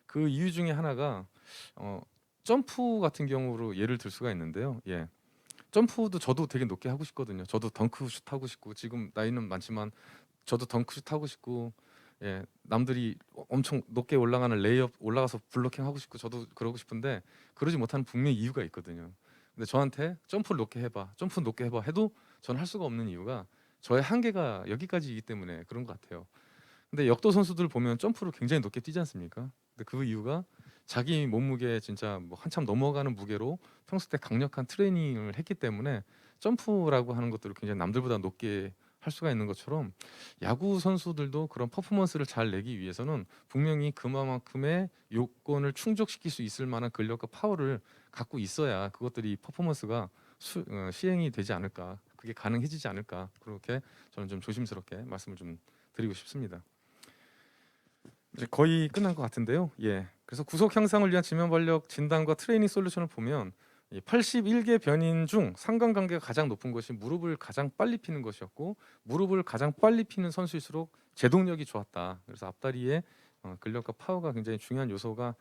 그 이유 중에 하나가 어, 점프 같은 경우로 예를 들 수가 있는데요. 예. 점프도 저도 되게 높게 하고 싶거든요. 저도 덩크슛 하고 싶고 지금 나이는 많지만 저도 덩크슛 하고 싶고 남들이 엄청 높게 올라가는 레이업 올라가서 블로킹 하고 싶고 저도 그러고 싶은데 그러지 못하는 분명히 이유가 있거든요. 근데 저한테 점프를 높게 해봐, 점프 높게 해봐 해도 저는 할 수가 없는 이유가 저의 한계가 여기까지이기 때문에 그런 것 같아요. 근데 역도 선수들 보면 점프를 굉장히 높게 뛰지 않습니까? 근데 그 이유가 자기 몸무게 진짜 뭐 한참 넘어가는 무게로 평소 때 강력한 트레이닝을 했기 때문에 점프라고 하는 것들을 굉장히 남들보다 높게 할 수가 있는 것처럼 야구 선수들도 그런 퍼포먼스를 잘 내기 위해서는 분명히 그만큼의 요건을 충족시킬 수 있을 만한 근력과 파워를 갖고 있어야 그것들이 퍼포먼스가 시행이 되지 않을까, 그게 가능해지지 않을까, 그렇게 저는 좀 조심스럽게 말씀을 좀 드리고 싶습니다. 이제 거의 끝난 것 같은데요. 예. 그래서 구속 향상을 위한 지면 발력 진단과 트레이닝 솔루션을 보면 이 81개 변인 중 상관관계가 가장 높은 것이 무릎을 가장 빨리 피는 것이었고 무릎을 가장 빨리 피는 선수일수록 제동력이 좋았다. 그래서 앞다리의 근력과 파워가 굉장히 중요한 요소가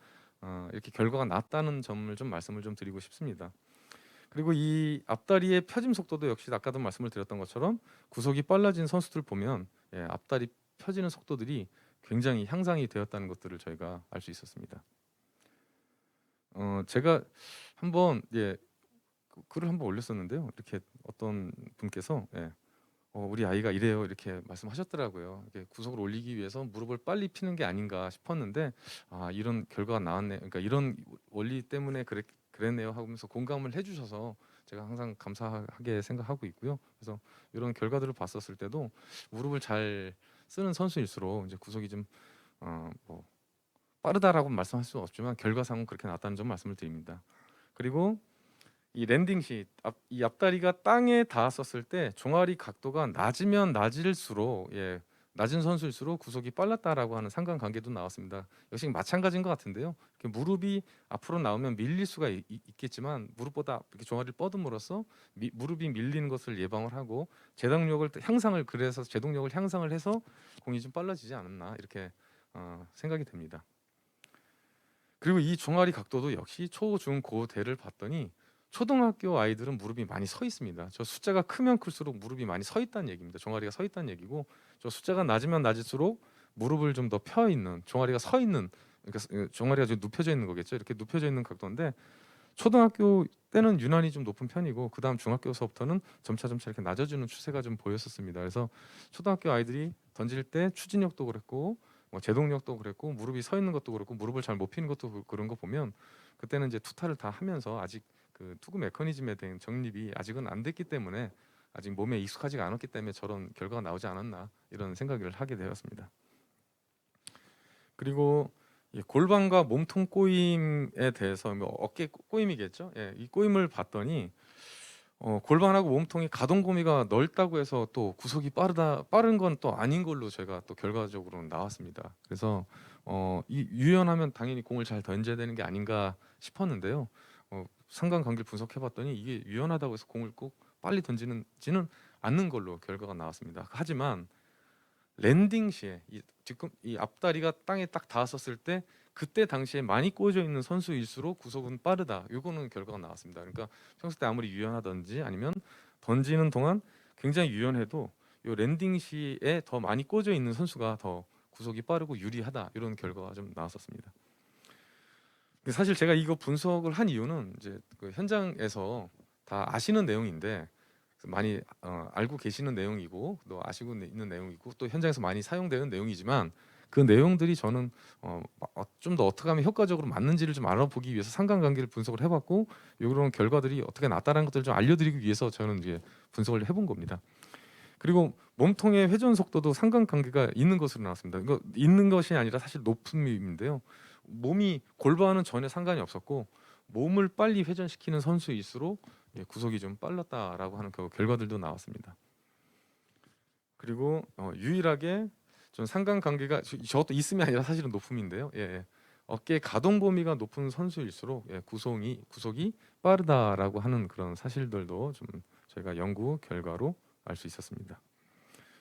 이렇게 결과가 났다는 점을 좀 말씀을 좀 드리고 싶습니다. 그리고 이 앞다리의 펴짐 속도도 역시 아까도 말씀을 드렸던 것처럼 구속이 빨라진 선수들 보면 앞다리 펴지는 속도들이 굉장히 향상이 되었다는 것들을 저희가 알 수 있었습니다. 제가 한번 글을 한번 올렸었는데요. 이렇게 어떤 분께서 우리 아이가 이래요 이렇게 말씀하셨더라고요. 이게 구속을 올리기 위해서 무릎을 빨리 피는 게 아닌가 싶었는데 이런 결과가 나왔네. 그러니까 이런 원리 때문에 그랬네요 하면서 공감을 해주셔서 제가 항상 감사하게 생각하고 있고요. 그래서 이런 결과들을 봤었을 때도 무릎을 잘 쓰는 선수일수록 이제 구속이 좀 뭐 빠르다라고 말씀할 수 없지만 결과상은 그렇게 나왔다는 점 말씀을 드립니다. 그리고 이 랜딩 시 이 앞다리가 땅에 닿았었을 때 종아리 각도가 낮으면 낮을수록 낮은 선수일수록 구속이 빨랐다라고 하는 상관관계도 나왔습니다. 역시 마찬가지인 것 같은데요. 이렇게 무릎이 앞으로 나오면 밀릴 수가 있겠지만 무릎보다 이렇게 종아리를 뻗음으로써 무릎이 밀리는 것을 예방을 하고 제동력을 향상을 그래서 제동력을 향상을 해서 공이 좀 빨라지지 않았나 이렇게 생각이 됩니다. 그리고 이 종아리 각도도 역시 초, 중, 고, 대를 봤더니 초등학교 아이들은 무릎이 많이 서 있습니다. 저 숫자가 크면 클수록 무릎이 많이 서 있다는 얘기입니다. 종아리가 서 있다는 얘기고 저 숫자가 낮으면 낮을수록 무릎을 좀 더 펴 있는 종아리가 서 있는 그러니까 종아리가 좀 눕혀져 있는 거겠죠. 이렇게 눕혀져 있는 각도인데 초등학교 때는 유난히 좀 높은 편이고 그 다음 중학교서부터는 점차 이렇게 낮아지는 추세가 좀 보였었습니다. 그래서 초등학교 아이들이 던질 때 추진력도 그랬고 뭐 제동력도 그랬고 무릎이 서 있는 것도 그렇고 무릎을 잘 못 피는 것도 그런 거 보면 그때는 이제 투타를 다 하면서 아직 그 투구 메커니즘에 대한 정립이 아직은 안 됐기 때문에 아직 몸에 익숙하지가 않았기 때문에 저런 결과가 나오지 않았나 이런 생각을 하게 되었습니다. 그리고 이 골반과 몸통 꼬임에 대해서 뭐 어깨 꼬임이겠죠. 이 꼬임을 봤더니 골반하고 몸통이 가동 범위가 넓다고 해서 또 구속이 빠른 건 또 아닌 걸로 제가 또 결과적으로는 나왔습니다. 그래서 이 유연하면 당연히 공을 잘 던져야 되는 게 아닌가 싶었는데요. 상관관계를 분석해봤더니 이게 유연하다고 해서 공을 꼭 빨리 던지지는 않는 걸로 결과가 나왔습니다. 하지만 랜딩 시에 이 앞다리가 땅에 딱 닿았었을 때 그때 당시에 많이 꽂혀 있는 선수일수록 구속은 빠르다. 이거는 결과가 나왔습니다. 그러니까 평소 때 아무리 유연하든지 아니면 던지는 동안 굉장히 유연해도 이 랜딩 시에 더 많이 꽂혀 있는 선수가 더 구속이 빠르고 유리하다. 이런 결과가 좀 나왔었습니다. 사실 제가 이거 분석을 한 이유는 이제 그 현장에서 다 아시는 내용인데 많이 알고 계시는 내용이고 또 아시고 있는 내용이고 또 현장에서 많이 사용되는 내용이지만 그 내용들이 저는 좀 더 어떻게 하면 효과적으로 맞는지를 좀 알아보기 위해서 상관관계를 분석을 해봤고 이런 결과들이 어떻게 나타나는 것들을 좀 알려드리기 위해서 저는 이제 분석을 해본 겁니다. 그리고 몸통의 회전 속도도 상관관계가 있는 것으로 나왔습니다. 이거 있는 것이 아니라 사실 높음인데요. 몸이 골반은 전혀 상관이 없었고 몸을 빨리 회전시키는 선수일수록 구속이 좀 빨랐다라고 하는 그 결과들도 나왔습니다. 그리고 유일하게 좀 상관관계가 저것도 있음이 아니라 사실은 높음인데요. 어깨 가동 범위가 높은 선수일수록 구속이 빠르다라고 하는 그런 사실들도 좀 저희가 연구 결과로 알 수 있었습니다.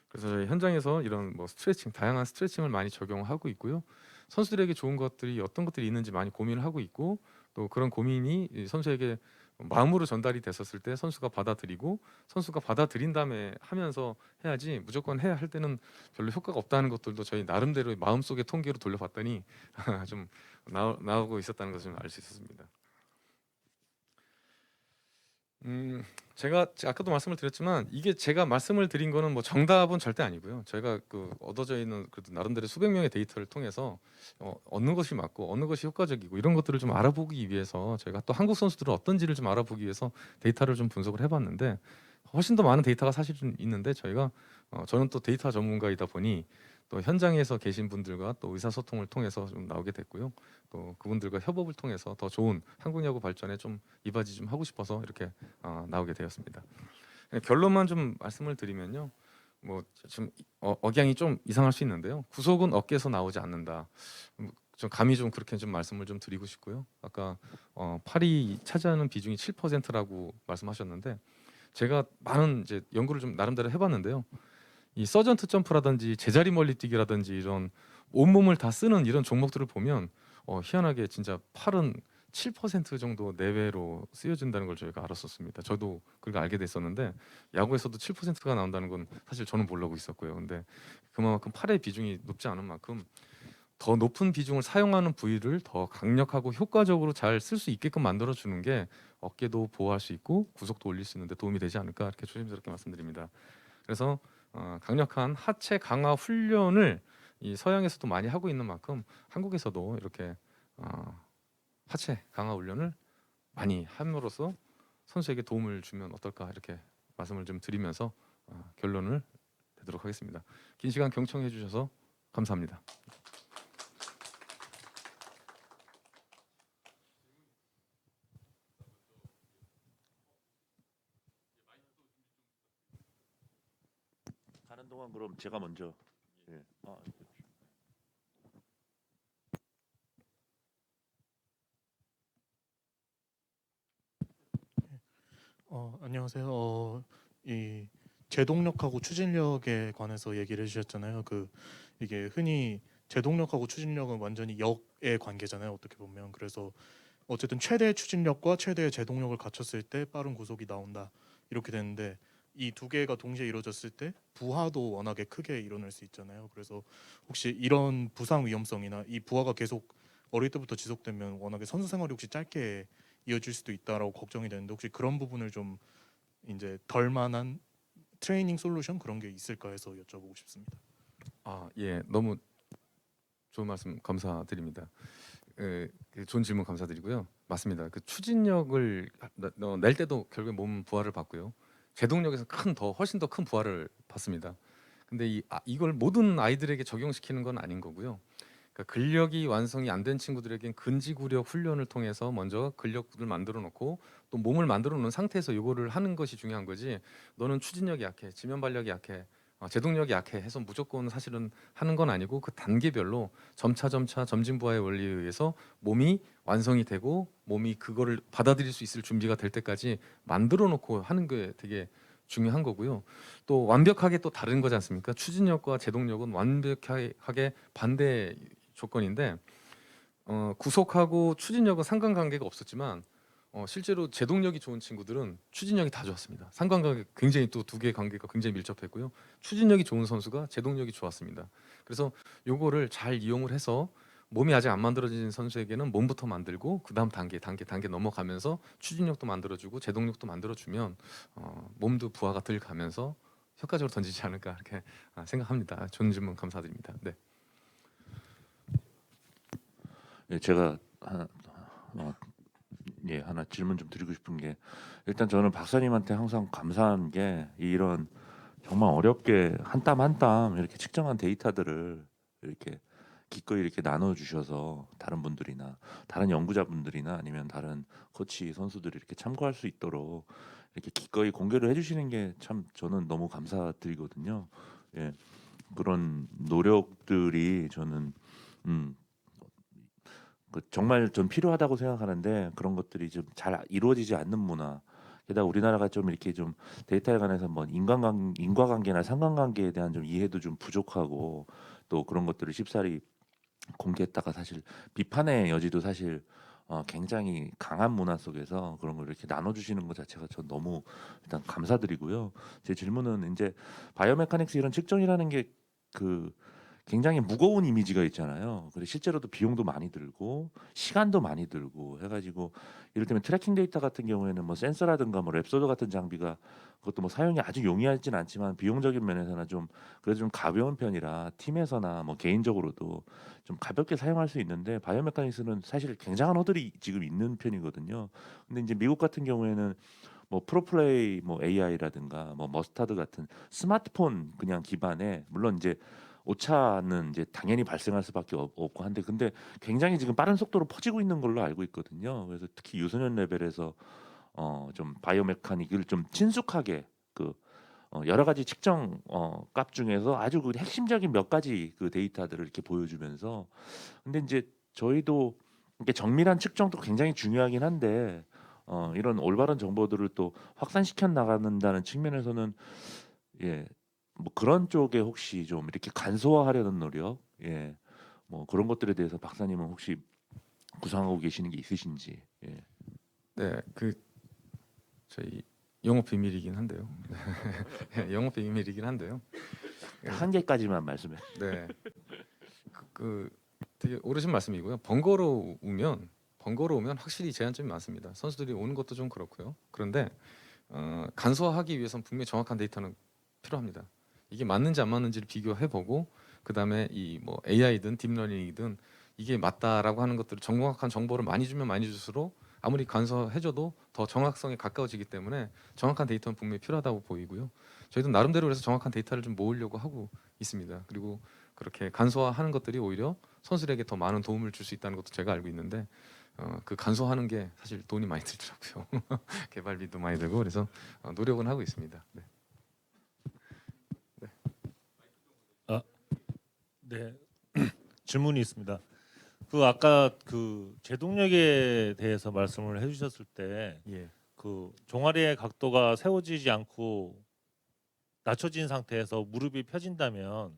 그래서 저희 현장에서 이런 뭐 다양한 스트레칭을 많이 적용하고 있고요. 선수들에게 좋은 것들이 어떤 것들이 있는지 많이 고민을 하고 있고 또 그런 고민이 이 선수에게 마음으로 전달이 됐었을 때 선수가 받아들이고 선수가 받아들인 다음에 하면서 해야지 무조건 해야 할 때는 별로 효과가 없다는 것들도 저희 나름대로 마음속의 통계로 돌려봤더니 좀 나오고 있었다는 것을 알 수 있었습니다. 제가 아까도 말씀을 드렸지만 이게 제가 말씀을 드린 거는 뭐 정답은 절대 아니고요. 저희가 그 얻어져 있는 그래도 나름대로 수백 명의 데이터를 통해서 얻는 것이 맞고 어느 것이 효과적이고 이런 것들을 좀 알아보기 위해서 저희가 또 한국 선수들은 어떤지를 좀 알아보기 위해서 데이터를 좀 분석을 해봤는데 훨씬 더 많은 데이터가 사실은 있는데 저희가 저는 또 데이터 전문가이다 보니 또 현장에서 계신 분들과 또 의사소통을 통해서 좀 나오게 됐고요. 또 그분들과 협업을 통해서 더 좋은 한국 야구 발전에 좀 이바지 좀 하고 싶어서 이렇게 나오게 되었습니다. 결론만 좀 말씀을 드리면요. 뭐 좀 억양이 좀 이상할 수 있는데요. 구속은 어깨에서 나오지 않는다. 좀 감히 좀 그렇게 좀 말씀을 좀 드리고 싶고요. 아까 팔이 차지하는 비중이 7%라고 말씀하셨는데 제가 많은 이제 연구를 좀 나름대로 해봤는데요. 이 서전트 점프라든지 제자리 멀리뛰기라든지 이런 온몸을 다 쓰는 이런 종목들을 보면 희한하게 진짜 팔은 7% 정도 내외로 쓰여진다는 걸 저희가 알았었습니다. 저도 그걸 알게 됐었는데 야구에서도 7%가 나온다는 건 사실 저는 모르고 있었고요. 근데 그만큼 팔의 비중이 높지 않은 만큼 더 높은 비중을 사용하는 부위를 더 강력하고 효과적으로 잘 쓸 수 있게끔 만들어 주는 게 어깨도 보호할 수 있고 구속도 올릴 수 있는데 도움이 되지 않을까 이렇게 조심스럽게 말씀드립니다. 그래서 강력한 하체 강화 훈련을 이 서양에서도 많이 하고 있는 만큼 한국에서도 이렇게 하체 강화 훈련을 많이 함으로써 선수에게 도움을 주면 어떨까 이렇게 말씀을 좀 드리면서 결론을 내도록 하겠습니다. 긴 시간 경청해 주셔서 감사합니다. 가는 동안 그럼 제가 먼저 예. 안녕하세요. 이 제동력하고 추진력에 관해서 얘기를 해주셨잖아요. 이게 흔히 제동력하고 추진력은 완전히 역의 관계잖아요. 어떻게 보면 그래서 어쨌든 최대 추진력과 최대의 제동력을 갖췄을 때 빠른 구속이 나온다 이렇게 되는데 이 두 개가 동시에 이루어졌을 때 부하도 워낙에 크게 일어날 수 있잖아요. 그래서 혹시 이런 부상 위험성이나 이 부하가 계속 어릴 때부터 지속되면 워낙에 선수 생활이 혹시 짧게 이어질 수도 있다라고 걱정이 되는데 혹시 그런 부분을 좀 이제 덜 만한 트레이닝 솔루션 그런 게 있을까 해서 여쭤보고 싶습니다. 예, 너무 좋은 말씀 감사드립니다. 좋은 질문 감사드리고요. 맞습니다. 그 추진력을 낼 때도 결국에 몸 부하를 받고요. 제동력에서 훨씬 더 큰 부하를 받습니다. 근데 이걸 모든 아이들에게 적용시키는 건 아닌 거고요. 그러니까 근력이 완성이 안 된 친구들에겐 근지구력 훈련을 통해서 먼저 근력을 만들어 놓고 또 몸을 만들어 놓은 상태에서 이거를 하는 것이 중요한 거지. 너는 추진력이 약해, 지면발력이 약해, 제동력이 약해 해서 무조건 사실은 하는 건 아니고 그 단계별로 점차 점진부하의 원리에 의해서 몸이 완성이 되고 몸이 그거를 받아들일 수 있을 준비가 될 때까지 만들어 놓고 하는 게 되게 중요한 거고요. 또 완벽하게 또 다른 거지 않습니까? 추진력과 제동력은 완벽하게 반대 조건인데 구속하고 추진력은 상관관계가 없었지만 실제로 제동력이 좋은 친구들은 추진력이 다 좋았습니다. 상관관계 굉장히 또 두 개의 관계가 굉장히 밀접했고요. 추진력이 좋은 선수가 제동력이 좋았습니다. 그래서 요거를 잘 이용을 해서 몸이 아직 안 만들어진 선수에게는 몸부터 만들고 그다음 단계 넘어가면서 추진력도 만들어주고 제동력도 만들어주면 몸도 부하가 덜 가면서 효과적으로 던지지 않을까 이렇게 생각합니다. 좋은 질문 감사드립니다. 네. 예, 제가 하나 질문 좀 드리고 싶은 게 일단 저는 박사님한테 항상 감사한 게 이런 정말 어렵게 한 땀 한 땀 이렇게 측정한 데이터들을 이렇게 기꺼이 이렇게 나눠 주셔서 다른 분들이나 다른 연구자분들이나 아니면 다른 코치 선수들이 이렇게 참고할 수 있도록 이렇게 기꺼이 공개를 해주시는 게 참 저는 너무 감사드리거든요. 예, 그런 노력들이 저는 음, 정말 좀 필요하다고 생각하는데 그런 것들이 좀 잘 이루어지지 않는 문화. 게다가 우리나라가 좀 이렇게 좀 데이터에 관해서 뭐 인과관계나 상관관계에 대한 좀 이해도 좀 부족하고 또 그런 것들을 쉽사리 공개했다가 사실 비판의 여지도 사실 굉장히 강한 문화 속에서 그런 걸 이렇게 나눠주시는 것 자체가 전 너무 일단 감사드리고요. 제 질문은 이제 바이오메카닉스 이런 측정이라는 게 그 굉장히 무거운 이미지가 있잖아요. 그리고 실제로도 비용도 많이 들고 시간도 많이 들고 해가지고 이를테면 트래킹 데이터 같은 경우에는 뭐 센서라든가 뭐 랩소드 같은 장비가 그것도 뭐 사용이 아주 용이하진 않지만 비용적인 면에서는 좀 그래도 좀 가벼운 편이라 팀에서나 뭐 개인적으로도 좀 가볍게 사용할 수 있는데 바이오메카닉스는 사실 굉장한 허들이 지금 있는 편이거든요. 근데 이제 미국 같은 경우에는 뭐 프로플레이 뭐 AI라든가 뭐 머스타드 같은 스마트폰 그냥 기반에 물론 이제 오차는 이제 당연히 발생할 수밖에 없고 한데 근데 굉장히 지금 빠른 속도로 퍼지고 있는 걸로 알고 있거든요. 그래서 특히 유소년 레벨에서 좀 바이오메카닉을 좀 친숙하게 여러 가지 측정 값 중에서 아주 그 핵심적인 몇 가지 그 데이터들을 이렇게 보여주면서 근데 이제 저희도 이렇게 정밀한 측정도 굉장히 중요하긴 한데 이런 올바른 정보들을 또 확산시켜 나가는다는 측면에서는 예, 뭐 그런 쪽에 혹시 좀 이렇게 간소화하려는 노력, 예, 뭐 그런 것들에 대해서 박사님은 혹시 구상하고 계시는 게 있으신지, 예. 네, 저희 영업 비밀이긴 한데요. 영업 비밀이긴 한데요. 한 개까지만 말씀해. 네, 그 되게 오르신 말씀이고요. 번거로우면 확실히 제한점이 많습니다. 선수들이 오는 것도 좀 그렇고요. 그런데 간소화하기 위해서는 분명히 정확한 데이터는 필요합니다. 이게 맞는지 안 맞는지를 비교해보고 그 다음에 이 뭐 AI든 딥러닝이든 이게 맞다라고 하는 것들을 정확한 정보를 많이 주면 많이 줄수록 아무리 간소해줘도 더 정확성에 가까워지기 때문에 정확한 데이터는 분명히 필요하다고 보이고요. 저희도 나름대로 그래서 정확한 데이터를 좀 모으려고 하고 있습니다. 그리고 그렇게 간소화하는 것들이 오히려 선수들에게 더 많은 도움을 줄 수 있다는 것도 제가 알고 있는데 그 간소화하는 게 사실 돈이 많이 들더라고요. 개발비도 많이 들고 그래서 노력은 하고 있습니다. 네. 네. 질문이 있습니다. 그 아까 그 제동력에 대해서 말씀을 해주셨을 때 예. 그 종아리의 각도가 세워지지 않고 낮춰진 상태에서 무릎이 펴진다면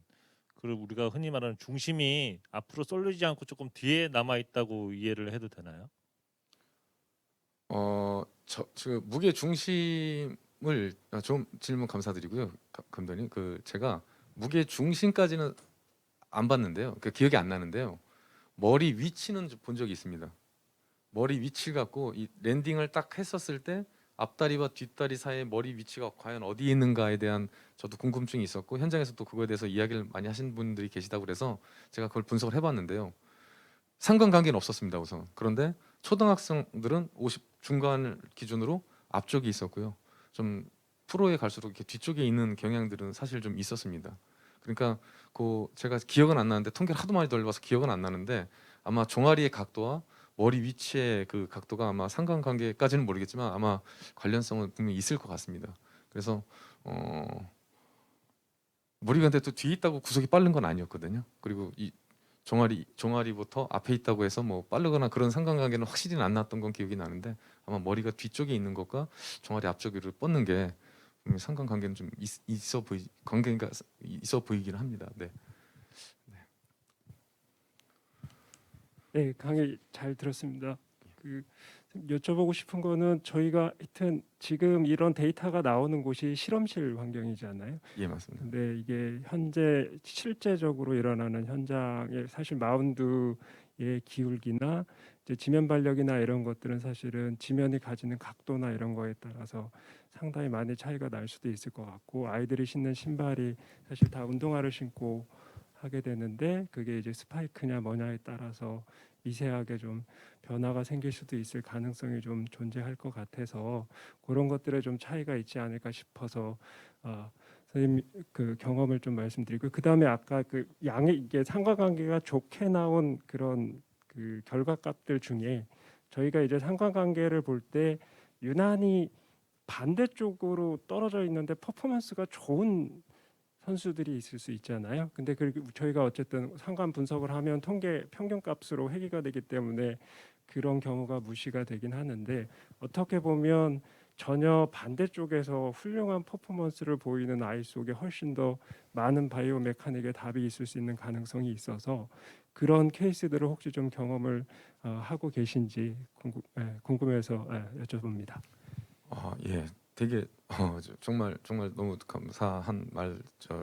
그리고 우리가 흔히 말하는 중심이 앞으로 쏠리지 않고 조금 뒤에 남아 있다고 이해를 해도 되나요? 저 무게 중심을 좀 질문 감사드리고요, 감독님. 그 제가 무게 중심까지는 안 봤는데요. 그 기억이 안 나는데요. 머리 위치는 본 적이 있습니다. 머리 위치 갖고 이 랜딩을 딱 했었을 때 앞다리와 뒷다리 사이의 머리 위치가 과연 어디 있는가에 대한 저도 궁금증이 있었고 현장에서 또 그거에 대해서 이야기를 많이 하신 분들이 계시다고 그래서 제가 그걸 분석을 해봤는데요. 상관관계는 없었습니다, 우선. 그런데 초등학생들은 50 중간을 기준으로 앞쪽이 있었고요. 좀 프로에 갈수록 이렇게 뒤쪽에 있는 경향들은 사실 좀 있었습니다. 그러니까 그 제가 기억은 안 나는데 통계를 하도 많이 돌려봐서 기억은 안 나는데 아마 종아리의 각도와 머리 위치의 그 각도가 아마 상관관계까지는 모르겠지만 아마 관련성은 분명히 있을 것 같습니다. 그래서 머리가 근데 또 뒤에 있다고 구속이 빠른 건 아니었거든요. 그리고 이 종아리부터 앞에 있다고 해서 뭐 빠르거나 그런 상관관계는 확실히는 안 났던 건 기억이 나는데 아마 머리가 뒤쪽에 있는 것과 종아리 앞쪽으로 뻗는 게 상관관계는 좀 있어 보이 관계가 있어 보이긴 합니다. 네. 네, 강의 잘 들었습니다. 그 여쭤보고 싶은 거는 저희가 하여튼 지금 이런 데이터가 나오는 곳이 실험실 환경이잖아요. 예, 맞습니다. 근데 이게 현재 실제적으로 일어나는 현장에 사실 마운드의 기울기나 이제 지면 발력이나 이런 것들은 사실은 지면이 가지는 각도나 이런 거에 따라서 상당히 많이 차이가 날 수도 있을 것 같고 아이들이 신는 신발이 사실 다 운동화를 신고 하게 되는데 그게 이제 스파이크냐 뭐냐에 따라서 미세하게 좀 변화가 생길 수도 있을 가능성이 좀 존재할 것 같아서 그런 것들에 좀 차이가 있지 않을까 싶어서 선생님 그 경험을 좀 말씀드리고 그 다음에 아까 그 양의 이게 상관관계가 좋게 나온 그런 그 결과값들 중에 저희가 이제 상관관계를 볼 때 유난히 반대쪽으로 떨어져 있는데 퍼포먼스가 좋은 선수들이 있을 수 있잖아요. 근데 그 저희가 어쨌든 상관 분석을 하면 통계 평균값으로 회귀가 되기 때문에 그런 경우가 무시가 되긴 하는데 어떻게 보면 전혀 반대쪽에서 훌륭한 퍼포먼스를 보이는 아이 속에 훨씬 더 많은 바이오 메카닉의 답이 있을 수 있는 가능성이 있어서 그런 케이스들을 혹시 좀 경험을 하고 계신지 궁금해서 여쭤봅니다. 예, 되게 정말 너무 감사한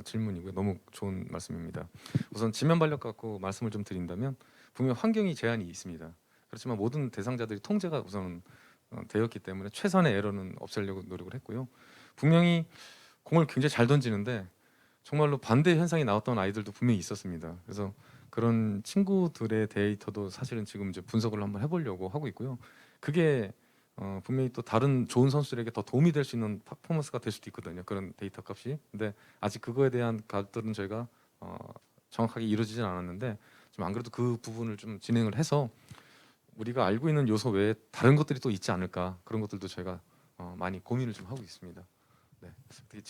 질문이고요. 너무 좋은 말씀입니다. 우선 지면 발력 갖고 말씀을 좀 드린다면 분명 환경이 제한이 있습니다. 그렇지만 모든 대상자들이 통제가 우선 되었기 때문에 최선의 에러는 없애려고 노력을 했고요. 분명히 공을 굉장히 잘 던지는데 정말로 반대 현상이 나왔던 아이들도 분명히 있었습니다. 그래서 그런 친구들의 데이터도 사실은 지금 이제 분석을 한번 해보려고 하고 있고요. 그게 분명히 또 다른 좋은 선수들에게 더 도움이 될 수 있는 퍼포먼스가 될 수도 있거든요. 그런 데이터 값이. 근데 아직 그거에 대한 것들은 저희가 정확하게 이루어지진 않았는데 좀 안 그래도 그 부분을 좀 진행을 해서 우리가 알고 있는 요소 외에 다른 것들이 또 있지 않을까 그런 것들도 저희가 많이 고민을 좀 하고 있습니다. 네, 어떻게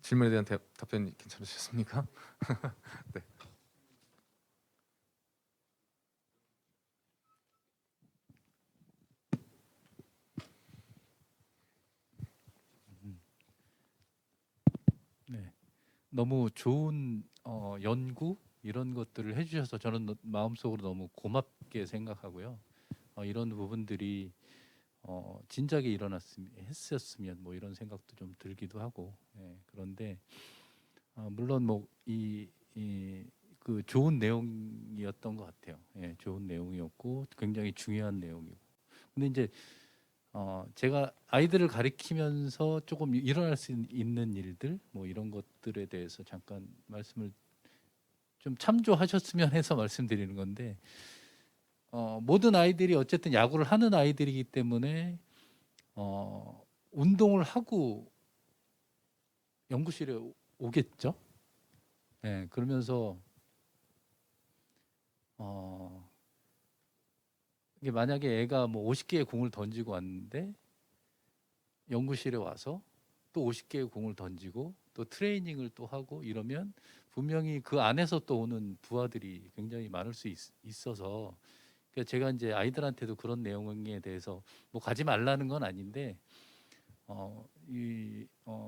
질문에 대한 답변 괜찮으셨습니까? 네. 네, 너무 좋은 연구 이런 것들을 해주셔서 저는 마음속으로 너무 고맙게 생각하고요. 이런 부분들이 진작에 했었으면 뭐 이런 생각도 좀 들기도 하고. 그런데 물론 뭐 그 좋은 내용이었던 것 같아요. 좋은 내용이었고 굉장히 중요한 내용이고. 근데 이제 제가 아이들을 가리키면서 조금 일어날 수 있는 일들 뭐 이런 것들에 대해서 잠깐 말씀을 좀 참조하셨으면 해서 말씀드리는 건데 모든 아이들이 어쨌든 야구를 하는 아이들이기 때문에 운동을 하고 연구실에 오겠죠. 네, 그러면서 이게 만약에 애가 뭐 50개의 공을 던지고 왔는데 연구실에 와서 또 50개의 공을 던지고 또 트레이닝을 또 하고 이러면 분명히 그 안에서 또 오는 부하들이 굉장히 많을 수 있어서 그러니까 제가 이제 아이들한테도 그런 내용에 대해서 뭐 가지 말라는 건 아닌데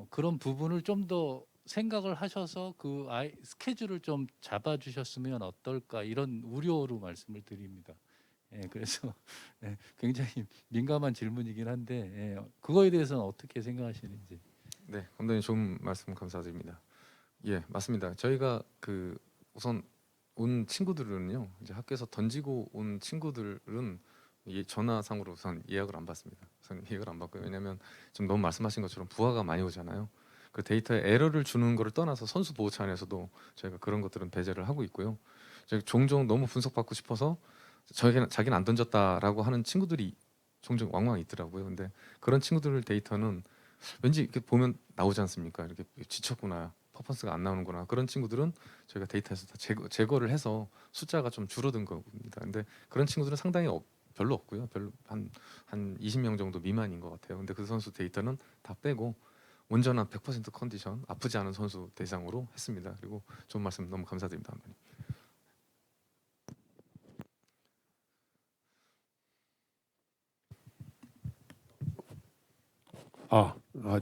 그런 부분을 좀 더 생각을 하셔서 그 아이 스케줄을 좀 잡아주셨으면 어떨까 이런 우려로 말씀을 드립니다. 예, 그래서 예, 굉장히 민감한 질문이긴 한데 예, 그거에 대해서는 어떻게 생각하시는지. 네, 감독님 좋은 말씀 감사드립니다. 예, 맞습니다. 저희가 그 우선 온 친구들은요, 이제 학교에서 던지고 온 친구들은 전화상으로 우선 예약을 안 받습니다. 우선 예약을 안 받고요. 왜냐하면 지금 너무 말씀하신 것처럼 부하가 많이 오잖아요. 그 데이터에 에러를 주는 거를 떠나서 선수 보호 차원에서도 저희가 그런 것들은 배제를 하고 있고요. 저희 종종 너무 분석받고 싶어서 자기는 안 던졌다라고 하는 친구들이 종종 왕왕 있더라고요. 근데 그런 친구들 데이터는 왠지 이렇게 보면 나오지 않습니까? 이렇게 지쳤구나, 퍼포먼스가 안 나오는구나. 그런 친구들은 저희가 데이터에서 다 제거를 해서 숫자가 좀 줄어든 겁니다. 근데 그런 친구들은 상당히 별로 없고요. 별로 한 20명 정도 미만인 것 같아요. 근데 그 선수 데이터는 다 빼고 온전한 100% 컨디션, 아프지 않은 선수 대상으로 했습니다. 그리고 좋은 말씀 너무 감사드립니다, 감독님.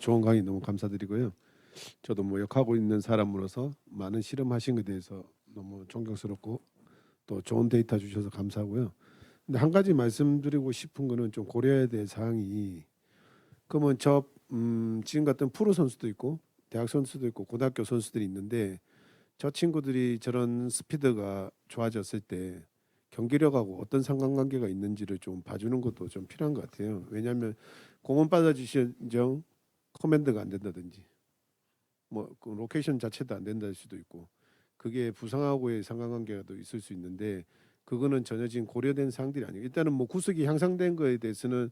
좋은 강의 너무 감사드리고요. 저도 뭐 역하고 있는 사람으로서 많은 실험하신 것에 대해서 너무 존경스럽고 또 좋은 데이터 주셔서 감사하고요. 근데 한 가지 말씀드리고 싶은 거는 좀 고려해야 될 사항이 그러면 지금 같은 프로 선수도 있고 대학 선수도 있고 고등학교 선수들이 있는데 저 친구들이 저런 스피드가 좋아졌을 때 경기력하고 어떤 상관관계가 있는지를 좀 봐주는 것도 좀 필요한 것 같아요. 왜냐하면 공은 빠져주시정 커맨드가 안 된다든지 뭐그 로케이션 자체도 안 된다는 수도 있고 그게 부상하고의 상관관계가 또 있을 수 있는데 그거는 전혀 지금 고려된 사항들이 아니에요. 일단은 뭐 구속이 향상된 거에 대해서는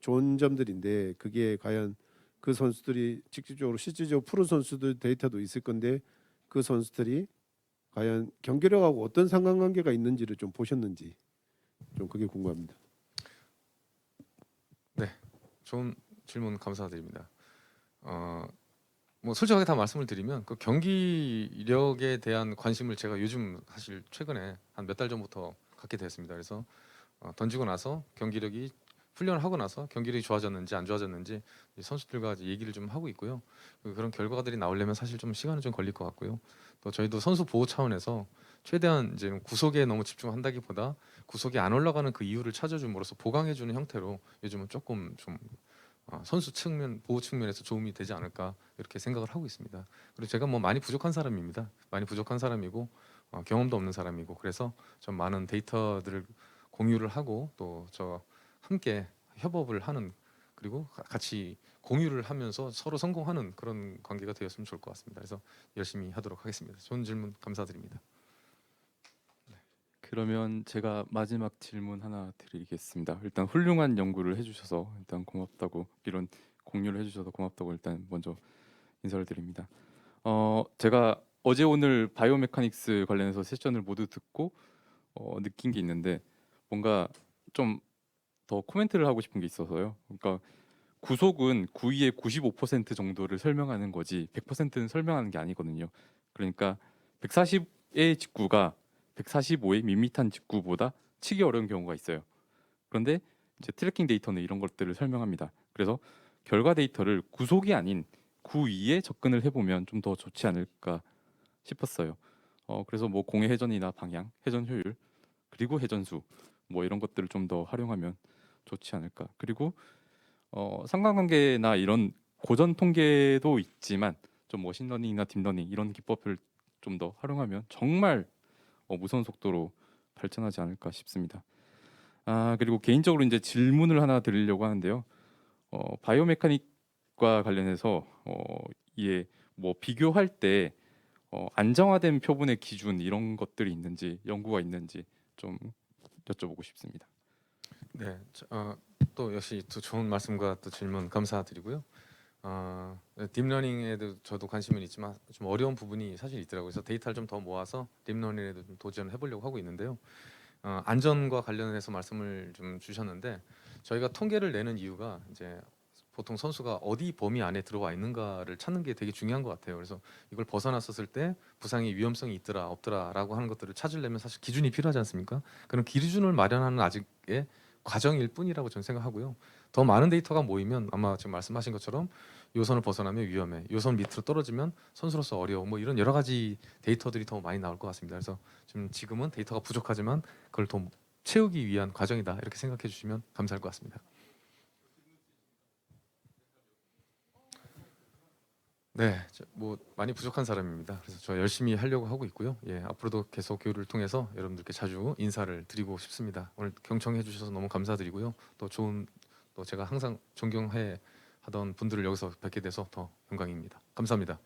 좋은 점들인데 그게 과연 그 선수들이 직접적으로 실질적으로 프로 선수들 데이터도 있을 건데 그 선수들이 과연 경기력하고 어떤 상관관계가 있는지를 좀 보셨는지 좀 그게 궁금합니다. 좋은 질문 감사드립니다. 뭐 솔직하게 다 말씀을 드리면 그 경기력에 대한 관심을 제가 요즘 사실 최근에 한 몇 달 전부터 갖게 됐습니다. 그래서 던지고 나서 경기력이 훈련을 하고 나서 경기력이 좋아졌는지 안 좋아졌는지 이 선수들과 이제 얘기를 좀 하고 있고요. 그런 결과들이 나오려면 사실 좀 시간은 좀 걸릴 것 같고요. 또 저희도 선수 보호 차원에서 최대한 이제 구속에 너무 집중한다기보다 구속이 안 올라가는 그 이유를 찾아줌으로써 보강해주는 형태로 요즘은 조금 좀 선수 측면 보호 측면에서 도움이 되지 않을까 이렇게 생각을 하고 있습니다. 그리고 제가 뭐 많이 부족한 사람입니다. 많이 부족한 사람이고 경험도 없는 사람이고 그래서 좀 많은 데이터들을 공유를 하고 또 저 함께 협업을 하는 그리고 같이 공유를 하면서 서로 성공하는 그런 관계가 되었으면 좋을 것 같습니다. 그래서 열심히 하도록 하겠습니다. 좋은 질문 감사드립니다. 그러면 제가 마지막 질문 하나 드리겠습니다. 일단 훌륭한 연구를 해주셔서 일단 고맙다고 이런 공유를 해주셔서 고맙다고 일단 먼저 인사를 드립니다. 제가 어제 오늘 바이오메카닉스 관련해서 세션을 모두 듣고 느낀 게 있는데 뭔가 좀 더 코멘트를 하고 싶은 게 있어서요. 그러니까 구속은 구위의 95% 정도를 설명하는 거지 100%는 설명하는 게 아니거든요. 그러니까 140의 직구가 145의 밋밋한 직구보다 치기 어려운 경우가 있어요. 그런데 이제 트래킹 데이터는 이런 것들을 설명합니다. 그래서 결과 데이터를 구속이 아닌 구위에 접근을 해보면 좀 더 좋지 않을까 싶었어요. 그래서 뭐 공의 회전이나 방향, 회전 효율, 그리고 회전수 뭐 이런 것들을 좀 더 활용하면 좋지 않을까. 그리고 상관관계나 이런 고전 통계도 있지만 좀 머신러닝이나 딥러닝 이런 기법을 좀 더 활용하면 정말 무서운 속도로 발전하지 않을까 싶습니다. 그리고 개인적으로 이제 질문을 하나 드리려고 하는데요. 바이오메카닉과 관련해서 이게 뭐 비교할 때 안정화된 표본의 기준 이런 것들이 있는지 연구가 있는지 좀 여쭤보고 싶습니다. 네, 또 역시 또 좋은 말씀과 또 질문 감사드리고요. 딥러닝에도 저도 관심은 있지만 좀 어려운 부분이 사실 있더라고요. 그래서 데이터를 좀 더 모아서 딥러닝에도 좀 도전해 보려고 하고 있는데요. 안전과 관련해서 말씀을 좀 주셨는데 저희가 통계를 내는 이유가 이제 보통 선수가 어디 범위 안에 들어와 있는가를 찾는 게 되게 중요한 것 같아요. 그래서 이걸 벗어났었을 때 부상의 위험성이 있더라 없더라라고 하는 것들을 찾으려면 사실 기준이 필요하지 않습니까? 그런 기준을 마련하는 아직의 과정일 뿐이라고 저는 생각하고요. 더 많은 데이터가 모이면 아마 지금 말씀하신 것처럼 요선을 벗어나면 위험해, 요선 밑으로 떨어지면 선수로서 어려워, 뭐 이런 여러 가지 데이터들이 더 많이 나올 것 같습니다. 그래서 지금은 데이터가 부족하지만 그걸 더 채우기 위한 과정이다 이렇게 생각해 주시면 감사할 것 같습니다. 네, 뭐 많이 부족한 사람입니다. 그래서 저 열심히 하려고 하고 있고요. 예, 앞으로도 계속 교류를 통해서 여러분들께 자주 인사를 드리고 싶습니다. 오늘 경청해 주셔서 너무 감사드리고요. 또 좋은, 또 제가 항상 존경해 하던 분들을 여기서 뵙게 돼서 더 영광입니다. 감사합니다.